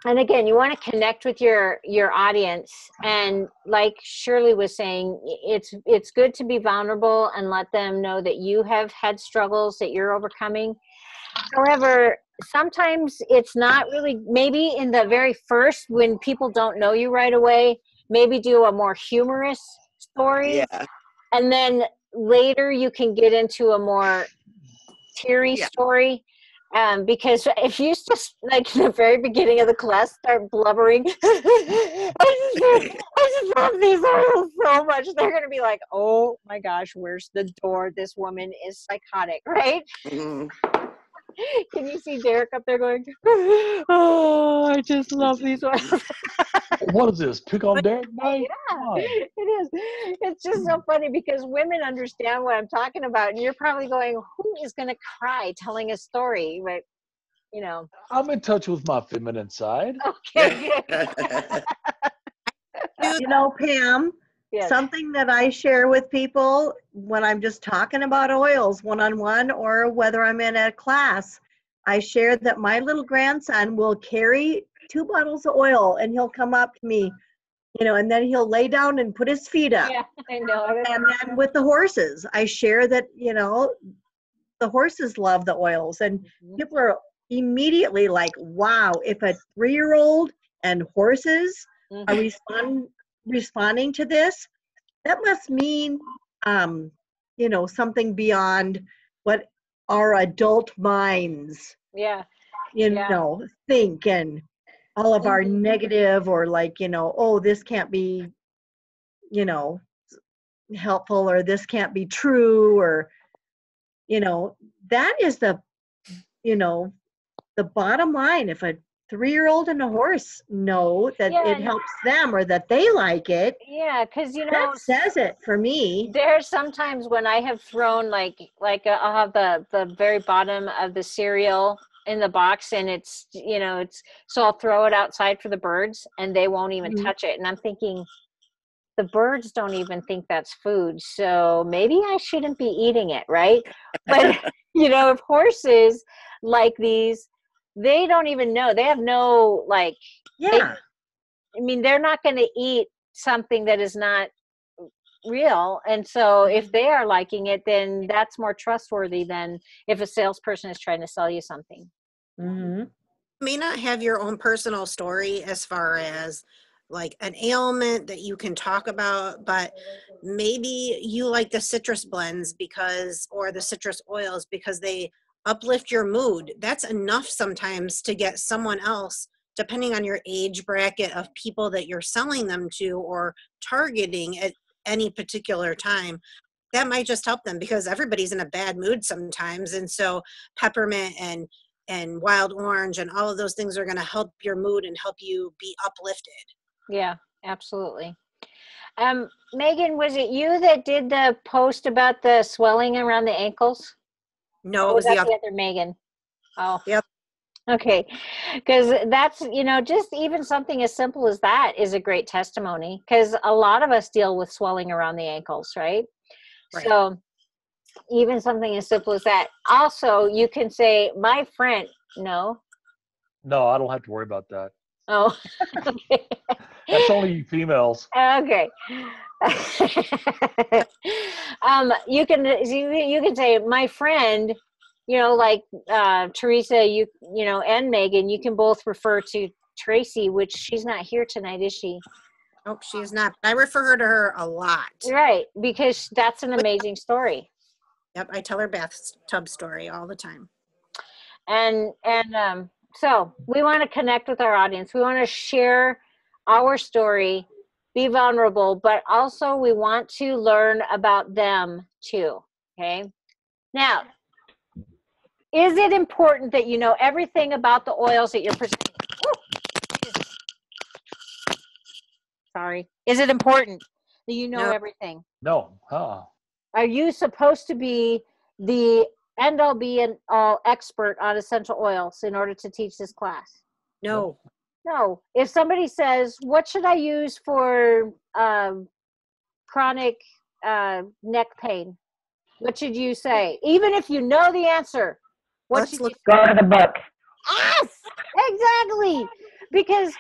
[SPEAKER 2] And again, you want to connect with your audience. And like Shirley was saying, it's good to be vulnerable and let them know that you have had struggles that you're overcoming. However, sometimes it's not really, maybe in the very first, when people don't know you right away, maybe do a more humorous story.
[SPEAKER 3] Yeah.
[SPEAKER 2] And then later you can get into a more teary story. Because if you just, like, in the very beginning of the class, start blubbering, I just love these oils so much. They're going to be like, oh my gosh, where's the door? This woman is psychotic, right?
[SPEAKER 3] Mm-hmm.
[SPEAKER 2] Can you see Derek up there going, oh, I just love these oils.
[SPEAKER 4] What is this? Pick on Derek night?
[SPEAKER 2] Yeah, it is. It's just so funny because women understand what I'm talking about. And you're probably going, who is going to cry telling a story? But you know.
[SPEAKER 4] I'm in touch with my feminine side.
[SPEAKER 2] Okay, good.
[SPEAKER 5] You know, Pam,
[SPEAKER 2] Yes.
[SPEAKER 5] something that I share with people when I'm just talking about oils one-on-one or whether I'm in a class, I share that my little grandson will carry 2 bottles of oil and he'll come up to me, you know, and then he'll lay down and put his feet up.
[SPEAKER 2] Yeah, I know.
[SPEAKER 5] And then with the horses, I share that, you know, the horses love the oils. And
[SPEAKER 2] Mhm.
[SPEAKER 5] people are immediately like, wow, if a 3-year-old and horses are
[SPEAKER 2] Mhm.
[SPEAKER 5] responding to this, that must mean, you know, something beyond what our adult minds,
[SPEAKER 2] Yeah,
[SPEAKER 5] you
[SPEAKER 2] yeah.
[SPEAKER 5] know, think, and all of our
[SPEAKER 2] Mhm.
[SPEAKER 5] negative, or like, you know, oh, this can't be, you know, helpful, or this can't be true, or, you know, that is the, you know, the bottom line. If a 3-year-old and a horse know that
[SPEAKER 2] Yeah,
[SPEAKER 5] it helps them or that they like it,
[SPEAKER 2] yeah, because you
[SPEAKER 5] that
[SPEAKER 2] know,
[SPEAKER 5] says it for me.
[SPEAKER 2] there's sometimes when I have thrown I'll have the very bottom of the cereal in the box, and it's, you know, it's, so I'll throw it outside for the birds and they won't even
[SPEAKER 5] Mhm.
[SPEAKER 2] touch it, and I'm thinking the birds don't even think that's food, so maybe I shouldn't be eating it, right? But you know, if horses like these, they don't even know, they have no like, they,
[SPEAKER 5] Yeah.
[SPEAKER 2] I mean, they're not going to eat something that is not real. And so if they are liking it, then that's more trustworthy than if a salesperson is trying to sell you something.
[SPEAKER 5] Hmm.
[SPEAKER 1] May not have your own personal story as far as like an ailment that you can talk about, but maybe you like the citrus blends because, or the citrus oils because they uplift your mood. That's enough sometimes to get someone else, depending on your age bracket of people that you're selling them to or targeting at any particular time. That might just help them because everybody's in a bad mood sometimes. And so peppermint and wild orange and all of those things are going to help your mood and help you be uplifted.
[SPEAKER 2] Yeah, absolutely. Megan, was it you that did the post about the swelling around the ankles?
[SPEAKER 1] No,
[SPEAKER 2] Or
[SPEAKER 1] it
[SPEAKER 2] was
[SPEAKER 1] was the
[SPEAKER 2] that
[SPEAKER 1] other.
[SPEAKER 2] the other Megan? Oh,
[SPEAKER 1] Yep.
[SPEAKER 2] okay. Because that's, you know, just even something as simple as that is a great testimony, because a lot of us deal with swelling around the ankles, right?
[SPEAKER 1] Right.
[SPEAKER 2] So even something as simple as that. Also, you can say, my friend, no.
[SPEAKER 4] No, I don't have to worry about that.
[SPEAKER 2] Oh, okay.
[SPEAKER 4] That's only females.
[SPEAKER 2] Okay. You can say, my friend, you know, like Teresa, you know, and Megan, you can both refer to Tracy, which she's not here tonight, is she?
[SPEAKER 1] Oh, she is not. I refer to her a lot.
[SPEAKER 2] Right, because that's an amazing story.
[SPEAKER 1] Yep, I tell her bathtub story all the time.
[SPEAKER 2] And so we want to connect with our audience. We want to share our story, be vulnerable, but also we want to learn about them too. Okay. Now, is it important that you know everything about the oils that you're presenting? Sorry. Is it important that you know
[SPEAKER 1] No,
[SPEAKER 2] everything?
[SPEAKER 4] No, huh?
[SPEAKER 2] Are you supposed to be the end all be and all expert on essential oils in order to teach this class?
[SPEAKER 1] no.
[SPEAKER 2] No. If somebody says, what should I use for chronic neck pain? What should you say? Even if you know the answer, what
[SPEAKER 1] Let's
[SPEAKER 2] should you
[SPEAKER 1] look.
[SPEAKER 2] say?
[SPEAKER 6] Go to the book.
[SPEAKER 2] Yes, exactly. Because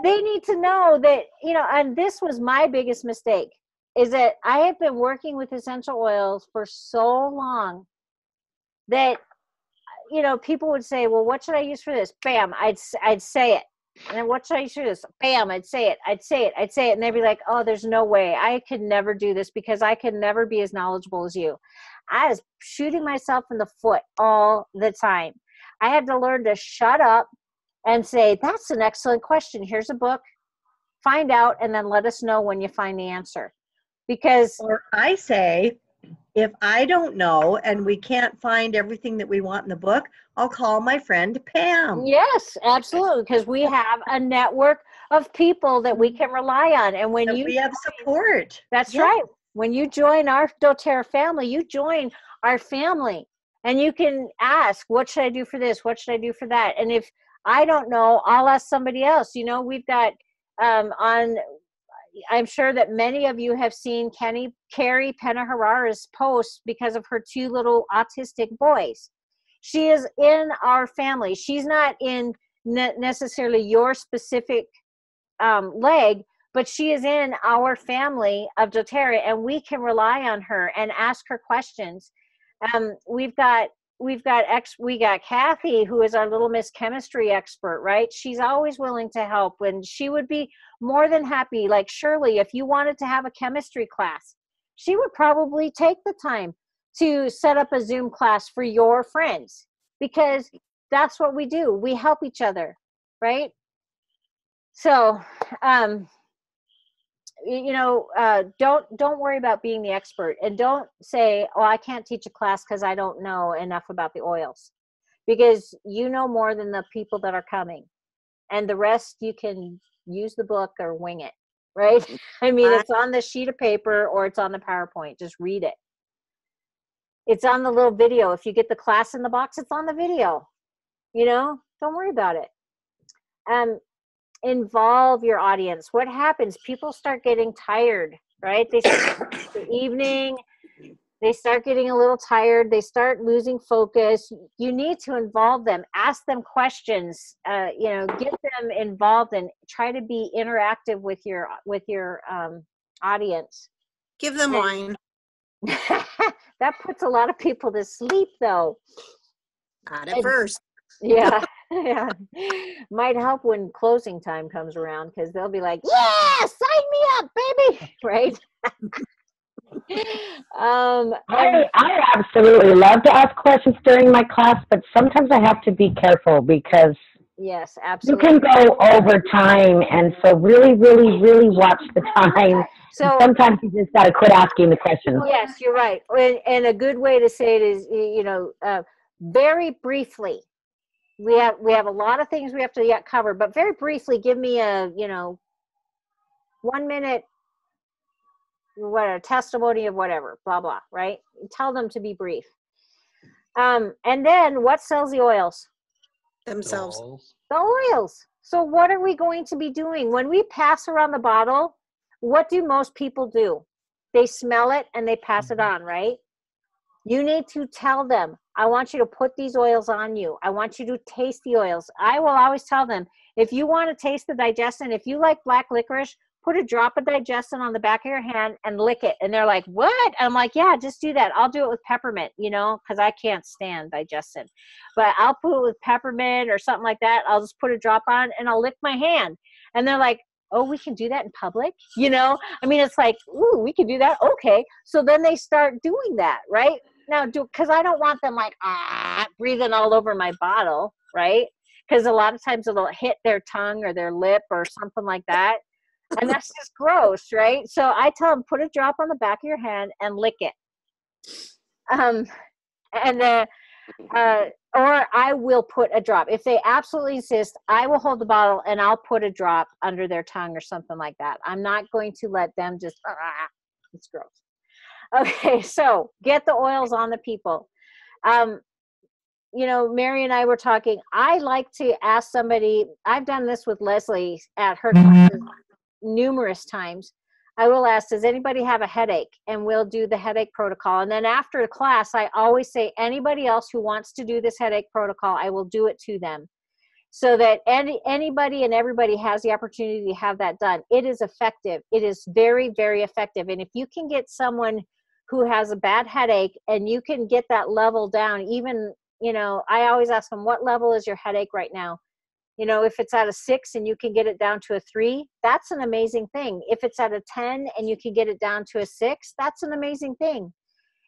[SPEAKER 2] they need to know that, you know, and this was my biggest mistake, is that I have been working with essential oils for so long that, you know, people would say, well, what should I use for this? Bam, I'd say it. And then what should I use for this? Bam, I'd say it. And they'd be like, oh, there's no way. I could never do this because I could never be as knowledgeable as you. I was shooting myself in the foot all the time. I had to learn to shut up and say, that's an excellent question. Here's a book. Find out, and then let us know when you find the answer. Because
[SPEAKER 5] Or I say, if I don't know and we can't find everything that we want in the book, I'll call my friend Pam.
[SPEAKER 2] yes, absolutely, because we have a network of people that we can rely on. And when
[SPEAKER 5] That
[SPEAKER 2] you
[SPEAKER 5] we have support.
[SPEAKER 2] That's
[SPEAKER 5] Yeah.
[SPEAKER 2] right. When you join our doTERRA family, you join our family. And you can ask, what should I do for this? What should I do for that? And if I don't know, I'll ask somebody else. You know, we've got I'm sure that many of you have seen Carrie Penna-Herrera's post because of her 2 little autistic boys. She is in our family. She's not in necessarily your specific leg, but she is in our family of doTERRA, and we can rely on her and ask her questions. We got Kathy, who is our little Miss Chemistry expert, right? She's always willing to help, and she would be more than happy. Like Shirley, if you wanted to have a chemistry class, she would probably take the time to set up a Zoom class for your friends, because that's what we do. We help each other, right? So, don't worry about being the expert, and don't say, oh, I can't teach a class because I don't know enough about the oils, because you know more than the people that are coming, and the rest you can use the book or wing it, right? I mean, it's on the sheet of paper or it's on the PowerPoint. Just read it. It's on the little video. If you get the class in the box, it's on the video. Don't worry about it. Involve your audience. What happens? People start getting tired, right? They start the evening, they start getting a little tired, they start losing focus. You need to involve them, ask them questions, get them involved, and try to be interactive with your audience.
[SPEAKER 1] Give them wine.
[SPEAKER 2] That puts a lot of people to sleep, though.
[SPEAKER 1] Not at first.
[SPEAKER 2] Yeah. Yeah, might help when closing time comes around, because they'll be like, yeah, sign me up, baby. Right?
[SPEAKER 6] I absolutely love to ask questions during my class, but sometimes I have to be careful because
[SPEAKER 2] yes, absolutely,
[SPEAKER 6] you can go over time, and so really, really, really watch the time. So sometimes you just got to quit asking the questions.
[SPEAKER 2] Yes, you're right. And a good way to say it is, very briefly. We have a lot of things we have to yet cover, but very briefly, give me a 1 minute, a testimony of whatever, blah blah, right? Tell them to be brief. And then what sells the oils?
[SPEAKER 1] Themselves.
[SPEAKER 2] The oils. So what are we going to be doing when we pass around the bottle? What do most people do? They smell it and they pass it on, right? You need to tell them, I want you to put these oils on you. I want you to taste the oils. I will always tell them, if you want to taste the digestin, if you like black licorice, put a drop of digestin on the back of your hand and lick it. And they're like, what? I'm like, yeah, just do that. I'll do it with peppermint, because I can't stand digestin. But I'll put it with peppermint or something like that. I'll just put a drop on and I'll lick my hand. And they're like, oh, we can do that in public? It's like, ooh, we can do that. Okay. So then they start doing that, right? Now, because I don't want them like, breathing all over my bottle, right? Because a lot of times it'll hit their tongue or their lip or something like that. And that's just gross, right? So I tell them, put a drop on the back of your hand and lick it. Or I will put a drop. If they absolutely insist, I will hold the bottle and I'll put a drop under their tongue or something like that. I'm not going to let them just, it's gross. Okay, so get the oils on the people. Mary and I were talking. I like to ask somebody, I've done this with Leslie at her classes numerous times. I will ask, does anybody have a headache? And we'll do the headache protocol. And then after the class, I always say, anybody else who wants to do this headache protocol, I will do it to them. So that anybody and everybody has the opportunity to have that done. It is effective. It is very, very effective. And if you can get someone who has a bad headache and you can get that level down, even, I always ask them, what level is your headache right now? If it's at a 6 and you can get it down to a 3, that's an amazing thing. If it's at a 10 and you can get it down to a 6, that's an amazing thing.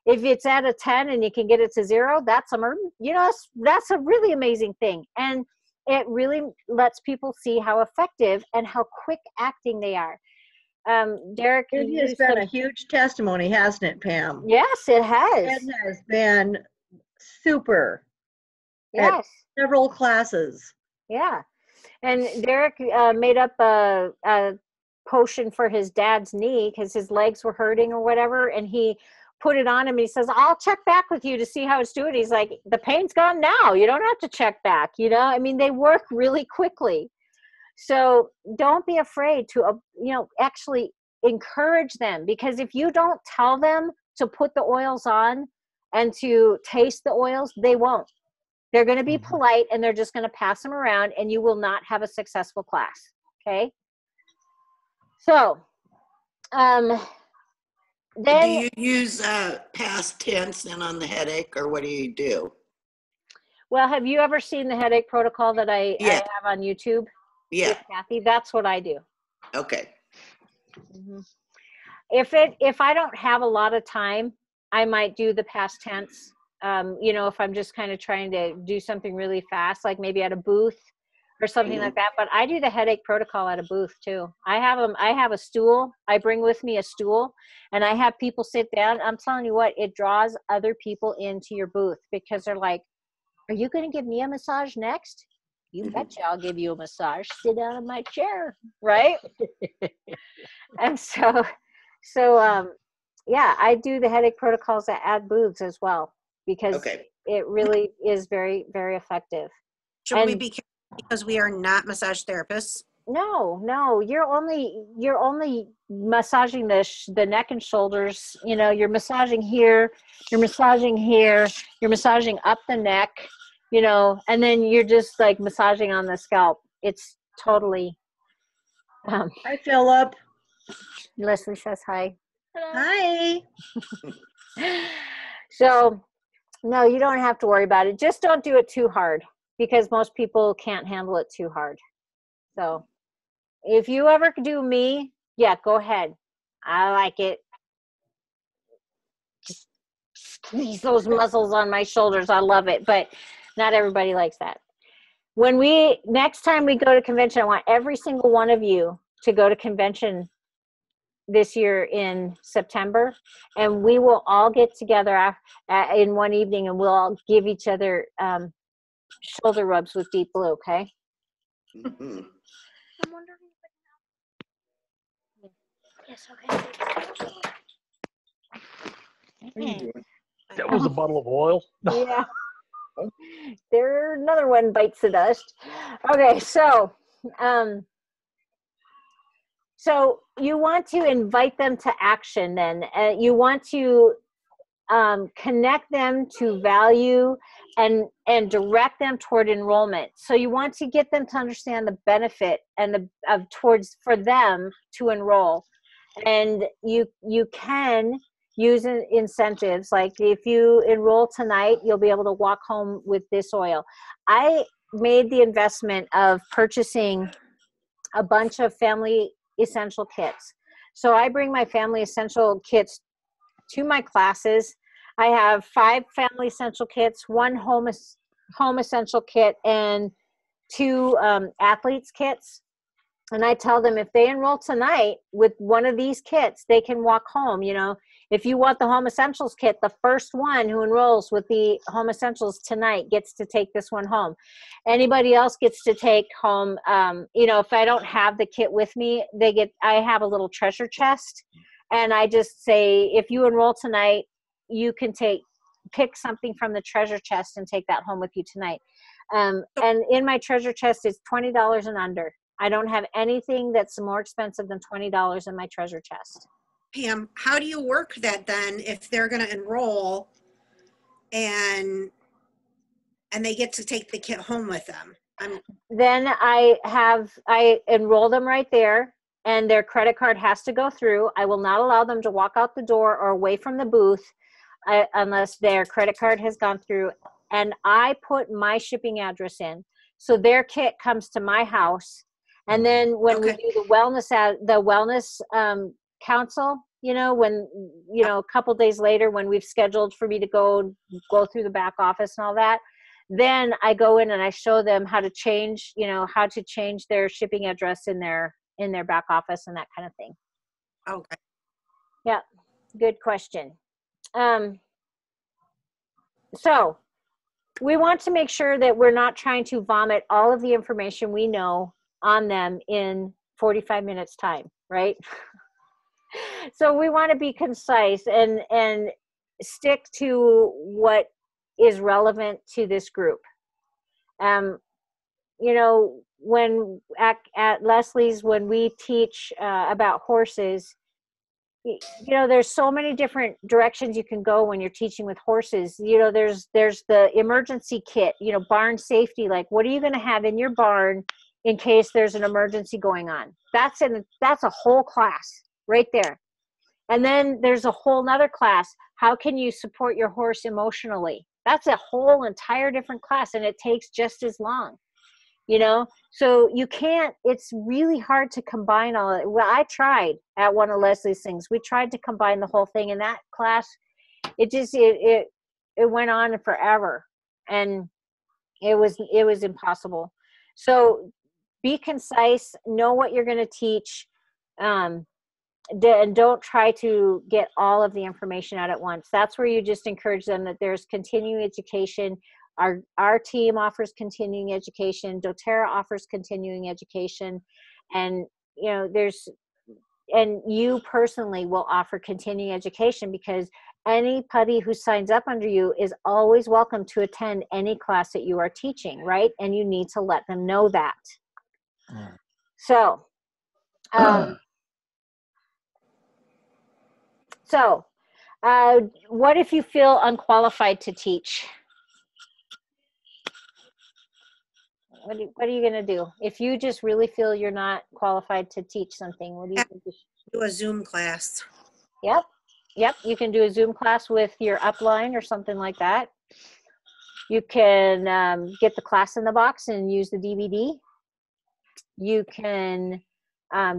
[SPEAKER 2] If it's at a 10 and you can get it to 0, that's a really amazing thing. And it really lets people see how effective and how quick acting they are. Derek,
[SPEAKER 5] it has been a huge testimony, hasn't it, Pam?
[SPEAKER 2] Yes, it has.
[SPEAKER 5] It has been super.
[SPEAKER 2] Yes.
[SPEAKER 5] At several classes.
[SPEAKER 2] Yeah. And Derek made up a potion for his dad's knee because his legs were hurting or whatever. And he put it on him. He says, I'll check back with you to see how it's doing. He's like, the pain's gone now. You don't have to check back. You know, I mean, they work really quickly. So don't be afraid to, actually encourage them, because if you don't tell them to put the oils on and to taste the oils, they won't. They're going to be polite and they're just going to pass them around, and you will not have a successful class. Okay. So, then.
[SPEAKER 3] Do you use past tense and on the headache, or what do you do?
[SPEAKER 2] Well, have you ever seen the headache protocol that I have on YouTube?
[SPEAKER 3] Yeah.
[SPEAKER 2] With Kathy? That's what I do.
[SPEAKER 3] Okay.
[SPEAKER 2] Mm-hmm. If I don't have a lot of time, I might do the past tense. If I'm just kind of trying to do something really fast, like maybe at a booth or something like that. But I do the headache protocol at a booth too. I have a stool. I bring with me a stool, and I have people sit down. I'm telling you what, it draws other people into your booth, because they're like, are you going to give me a massage next? You betcha I'll give you a massage. Sit down in my chair, right? And so I do the headache protocols at booths as well, because it really is very, very effective.
[SPEAKER 1] Should we be careful because we are not massage therapists?
[SPEAKER 2] No, you're only massaging the neck and shoulders. You're massaging here, you're massaging here, you're massaging up the neck, and then you're just like massaging on the scalp. It's totally.
[SPEAKER 5] Hi, Philip.
[SPEAKER 2] Leslie says hi.
[SPEAKER 5] Hi.
[SPEAKER 2] So, no, you don't have to worry about it. Just don't do it too hard, because most people can't handle it too hard. So, if you ever do me, go ahead. I like it. Just squeeze those muscles on my shoulders. I love it, but not everybody likes that. Next time we go to convention, I want every single one of you to go to convention this year in September, and we will all get together in one evening, and we'll all give each other shoulder rubs with Deep Blue. Okay.
[SPEAKER 3] Mm-hmm.
[SPEAKER 2] I'm wondering if yes, okay.
[SPEAKER 5] What are you doing?
[SPEAKER 4] That was a bottle of oil.
[SPEAKER 2] Yeah. There, another one bites the dust. Okay, so you want to invite them to action. Then you want to connect them to value and direct them toward enrollment. So you want to get them to understand the benefit and for them to enroll. And you can use incentives, like if you enroll tonight, you'll be able to walk home with this oil. I made the investment of purchasing a bunch of family essential kits. So I bring my family essential kits to my classes. I have 5 family essential kits, 1 home essential kit, and 2 athletes kits. And I tell them if they enroll tonight with one of these kits, they can walk home. If you want the home essentials kit, the first one who enrolls with the home essentials tonight gets to take this one home. Anybody else gets to take home, if I don't have the kit with me, I have a little treasure chest. And I just say, if you enroll tonight, you can pick something from the treasure chest and take that home with you tonight. And in my treasure chest is $20 and under. I don't have anything that's more expensive than $20 in my treasure chest.
[SPEAKER 1] Pam, how do you work that then if they're going to enroll and they get to take the kit home with them?
[SPEAKER 2] Then I enroll them right there, and their credit card has to go through. I will not allow them to walk out the door or away from the booth unless their credit card has gone through. And I put my shipping address in. So their kit comes to my house. And then when we do the wellness council, a couple days later, when we've scheduled for me to go through the back office and all that, then I go in and I show them how to change their shipping address in their back office and that kind of thing.
[SPEAKER 1] Okay.
[SPEAKER 2] Yeah, good question. So we want to make sure that we're not trying to vomit all of the information we know on them in 45 minutes time, right? So we want to be concise, and stick to what is relevant to this group. You know, when at Leslie's, when we teach about horses, you know, there's so many different directions you can go when you're teaching with horses. You know, there's the emergency kit, you know, barn safety, like what are you going to have in your barn in case there's an emergency going on? That's a whole class right there. And then there's a whole nother class. How can you support your horse emotionally? That's a whole entire different class, and it takes just as long, you know? So you can't, it's really hard to combine all of it. Well, I tried at one of Leslie's things. We tried to combine the whole thing in that class. It just, it went on forever, and it was impossible. So be concise, know what you're going to teach, and don't try to get all of the information out at once. That's where you just encourage them that there's continuing education. Our team offers continuing education. doTERRA offers continuing education, and you know, and you personally will offer continuing education, because anybody who signs up under you is always welcome to attend any class that you are teaching, right? And you need to let them know that. So, what if you feel unqualified to teach? What are you going to do? If you just really feel you're not qualified to teach something, what do you think?
[SPEAKER 1] Do a Zoom class.
[SPEAKER 2] Yep. You can do a Zoom class with your upline or something like that. You can get the class in the box and use the DVD. You can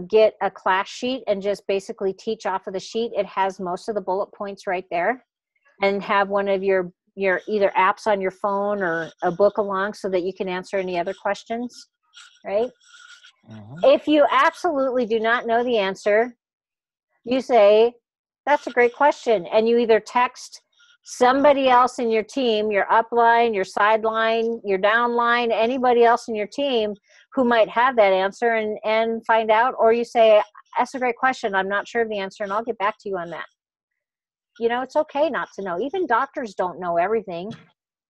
[SPEAKER 2] get a class sheet and just basically teach off of the sheet. It has most of the bullet points right there, and have one of your either apps on your phone or a book along so that you can answer any other questions, right? If you absolutely do not know the answer, you say, that's a great question. And you either text somebody else in your team, your upline, your sideline, your downline, anybody else in your team who might have that answer and find out, or you say, that's a great question, I'm not sure of the answer, and I'll get back to you on that. You know, it's okay not to know. Even doctors don't know everything,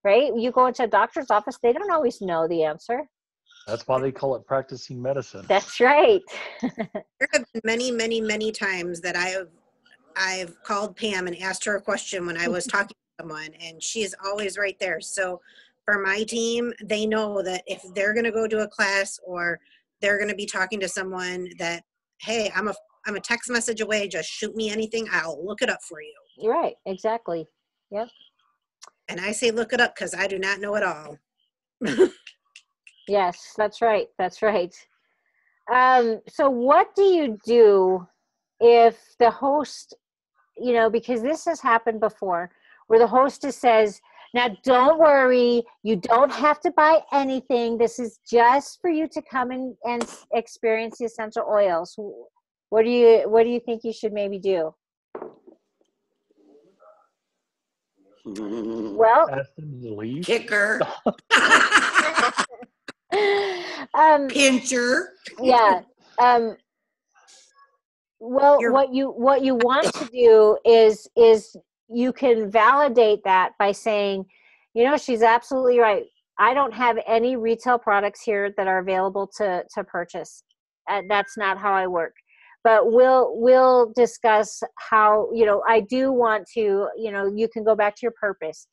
[SPEAKER 2] right? You go into a doctor's office, they don't always know the answer.
[SPEAKER 4] That's why they call it practicing medicine.
[SPEAKER 2] That's right.
[SPEAKER 1] There have been many, many, many times that I've called Pam and asked her a question when I was talking to someone, and she is always right there. So for my team, they know that if they're going to go to a class or they're going to be talking to someone, that, hey, I'm a text message away. Just shoot me anything. I'll look it up for you.
[SPEAKER 2] You're right. Exactly. Yep.
[SPEAKER 1] And I say look it up because I do not know it all.
[SPEAKER 2] Yes, that's right. That's right. So what do you do if the host, you know, because this has happened before, where the hostess says, now don't worry, you don't have to buy anything. This is just for you to come and experience the essential oils. What do you think you should maybe do? Well,
[SPEAKER 4] Ask them to leave.
[SPEAKER 3] Kicker. Pincher.
[SPEAKER 2] Yeah. Well, what you want to do is you can validate that by saying, you know, she's absolutely right. I don't have any retail products here that are available to purchase. That's not how I work. But we'll discuss how, you know, I do want to, you know, you can go back to your purpose.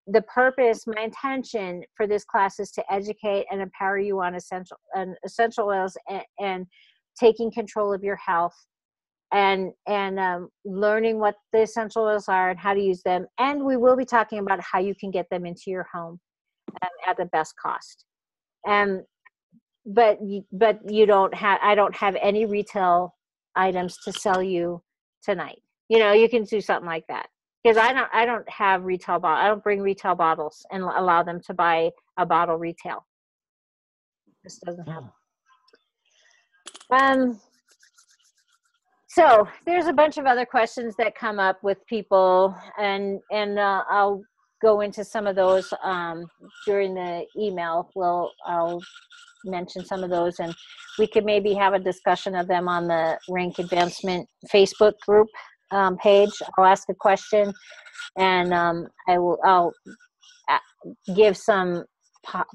[SPEAKER 2] The purpose, my intention for this class is to educate and empower you on essential oils and taking control of your health and learning what the essential oils are and how to use them. And we will be talking about how you can get them into your home at the best cost. But you don't have, I don't have any retail items to sell you tonight. You know, you can do something like that. Because I don't have retail bottles. I don't bring retail bottles and allow them to buy a bottle retail. This doesn't happen. So there's a bunch of other questions that come up with people, and I'll go into some of those during the email. I'll mention some of those, and we could maybe have a discussion of them on the Rank Advancement Facebook group. page. I'll ask a question, and I'll give some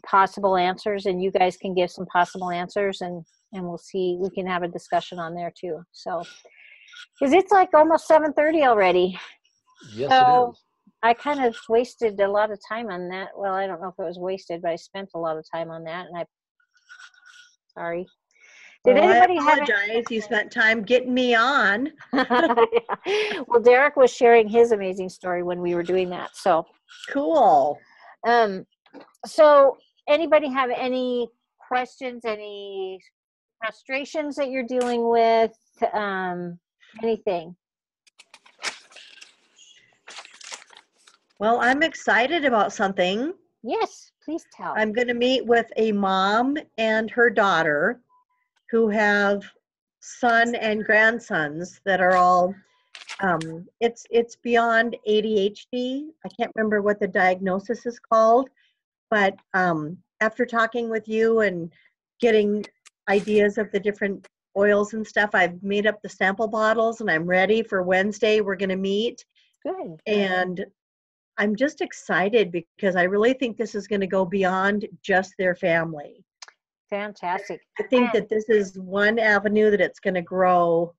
[SPEAKER 2] possible answers, and you guys can give some possible answers, and we'll see. We can have a discussion on there too. So, because it's like almost 7:30 already.
[SPEAKER 4] Yes,
[SPEAKER 2] So
[SPEAKER 4] it is.
[SPEAKER 2] I kind of wasted a lot of time on that. Well, I don't know if it was wasted, but I spent a lot of time on that, and sorry. Did
[SPEAKER 5] Well,
[SPEAKER 2] anybody
[SPEAKER 5] I
[SPEAKER 2] have?
[SPEAKER 5] apologize. You spent time getting me on.
[SPEAKER 2] Well, Derek was sharing his amazing story when we were doing that. So,
[SPEAKER 5] Cool.
[SPEAKER 2] So anybody have any questions, any frustrations that you're dealing with? Anything?
[SPEAKER 5] Well, I'm excited about something.
[SPEAKER 2] Yes, please tell.
[SPEAKER 5] I'm going to meet with a mom and her daughter who have son and grandsons that are all it's beyond ADHD. I can't remember what the diagnosis is called, but after talking with you and getting ideas of the different oils and stuff, I've made up the sample bottles and I'm ready for Wednesday. We're going to meet.
[SPEAKER 2] Good.
[SPEAKER 5] And I'm just excited because I really think this is going to go beyond just their family.
[SPEAKER 2] Fantastic.
[SPEAKER 5] I think that this is one avenue that it's going to grow.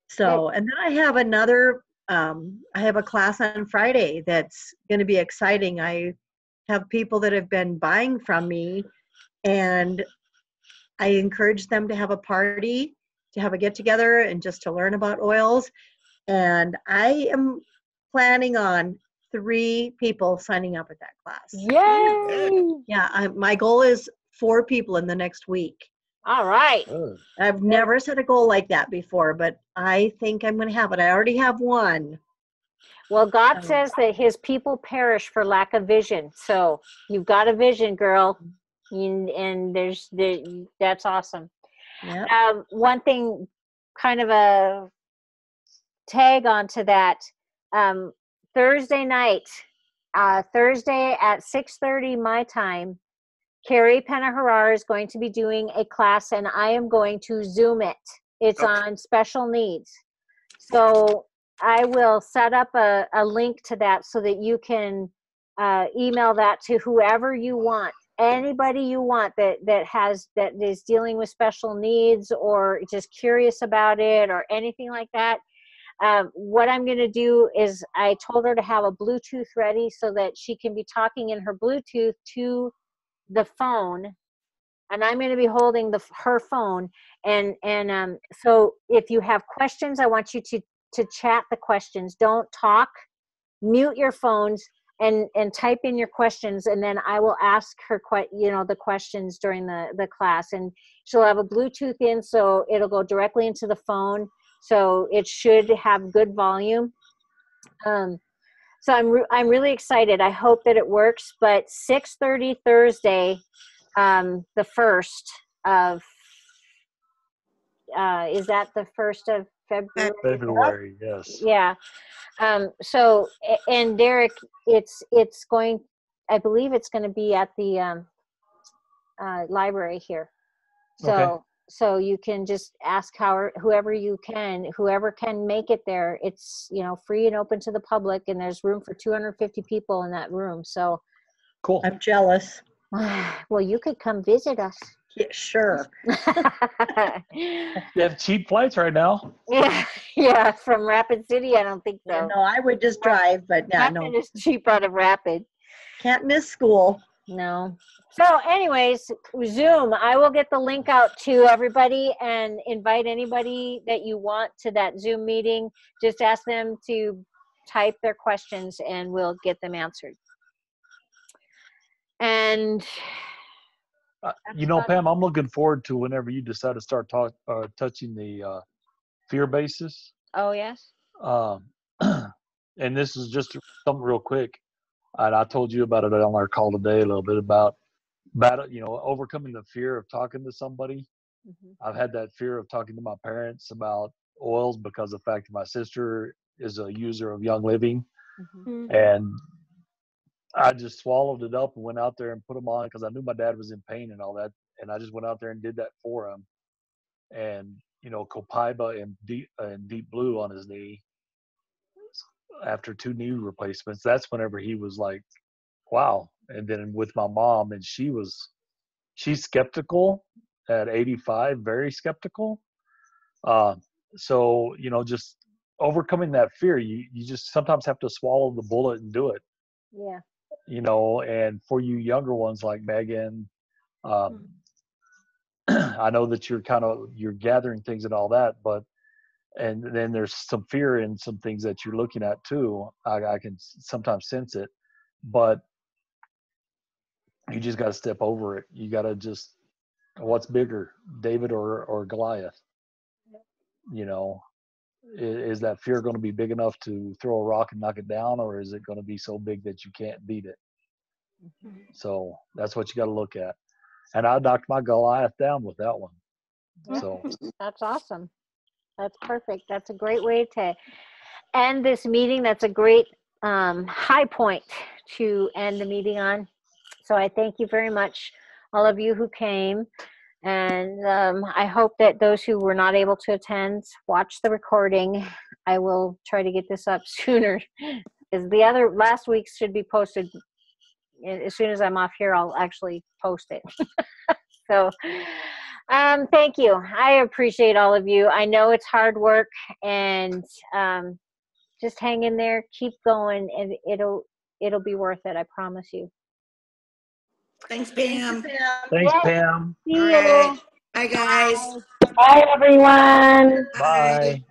[SPEAKER 5] So, and then I have another, I have a class on Friday that's going to be exciting. I have people that have been buying from me, and I encourage them to have a party, to have a get together, and just to learn about oils. And I am planning on 3 people signing up at that class.
[SPEAKER 2] Yay!
[SPEAKER 5] Yeah, my goal is 4 people in the next week.
[SPEAKER 2] All right.
[SPEAKER 5] I've never set a goal like that before, but I think I'm going to have it. I already have one.
[SPEAKER 2] Well, God says that his people perish for lack of vision. So you've got a vision, girl. And that's awesome.
[SPEAKER 5] Yeah.
[SPEAKER 2] One thing, kind of a tag onto that, Thursday night, Thursday at 6:30 my time, Carrie Penaharar is going to be doing a class, and I am going to Zoom it. It's on special needs. So I will set up a link to that so that you can email that to whoever you want, anybody you want that is dealing with special needs or just curious about it or anything like that. What I'm going to do is I told her to have a Bluetooth ready so that she can be talking in her Bluetooth to the phone, and I'm going to be holding her phone. And so if you have questions, I want you to chat the questions. Don't talk. Mute your phones and type in your questions, and then I will ask her the questions during the class. And she'll have a Bluetooth in, so it'll go directly into the phone. So it should have good volume. So I'm really excited. I hope that it works. But 6:30 Thursday, the 1st of is that the 1st of February?
[SPEAKER 4] February, yes.
[SPEAKER 2] Yeah. So, and Derek, it's going, I believe it's going to be at the library here. So,
[SPEAKER 4] Okay.
[SPEAKER 2] so you can just ask whoever can make it there. It's, free and open to the public, and there's room for 250 people in that room. So
[SPEAKER 4] Cool.
[SPEAKER 5] I'm jealous.
[SPEAKER 2] well, you could come visit us.
[SPEAKER 5] Yeah, sure.
[SPEAKER 4] They have cheap flights right now.
[SPEAKER 2] Yeah, from Rapid City, I don't think so.
[SPEAKER 5] Yeah, no, I would just drive, but yeah,
[SPEAKER 2] Rapid
[SPEAKER 5] no.
[SPEAKER 2] is cheap out of Rapid.
[SPEAKER 5] Can't miss school.
[SPEAKER 2] No. So anyways, Zoom, I will get the link out to everybody and invite anybody that you want to that Zoom meeting. Just ask them to type their questions and we'll get them answered. And
[SPEAKER 4] Pam, I'm looking forward to whenever you decide to start touching the fear basis.
[SPEAKER 2] Oh, yes.
[SPEAKER 4] And this is just something real quick. And I told you about it on our call today, a little bit about overcoming the fear of talking to somebody.
[SPEAKER 2] Mm-hmm.
[SPEAKER 4] I've had that fear of talking to my parents about oils because of the fact that my sister is a user of Young Living.
[SPEAKER 2] Mm-hmm.
[SPEAKER 4] And I just swallowed it up and went out there and put them on because I knew my dad was in pain and all that. And I just went out there and did that for him. And Copaiba and Deep Blue on his knee after 2 knee replacements. That's whenever he was like, wow. And then with my mom, and she's skeptical at 85, very skeptical. So, just overcoming that fear, you just sometimes have to swallow the bullet and do it.
[SPEAKER 2] Yeah.
[SPEAKER 4] And for you younger ones like Megan, I know that you're gathering things and all that, and then there's some fear in some things that you're looking at too. I can sometimes sense it, but you just got to step over it. You got to just, what's bigger, David or Goliath? Is that fear going to be big enough to throw a rock and knock it down, or is it going to be so big that you can't beat it? So that's what you got to look at. And I knocked my Goliath down with that one. So
[SPEAKER 2] That's awesome. That's perfect. That's a great way to end this meeting. That's a great high point to end the meeting on. So I thank you very much, all of you who came. And I hope that those who were not able to attend watch the recording. I will try to get this up sooner, because last week's should be posted. As soon as I'm off here, I'll actually post it. So thank you. I appreciate all of you. I know it's hard work, and just hang in there, keep going, and it'll be worth it. I promise you.
[SPEAKER 3] Thanks, Pam.
[SPEAKER 4] thanks, Pam.
[SPEAKER 2] See
[SPEAKER 3] All
[SPEAKER 2] you.
[SPEAKER 3] right. Bye, guys.
[SPEAKER 6] Bye, everyone.
[SPEAKER 3] Bye.
[SPEAKER 4] Bye.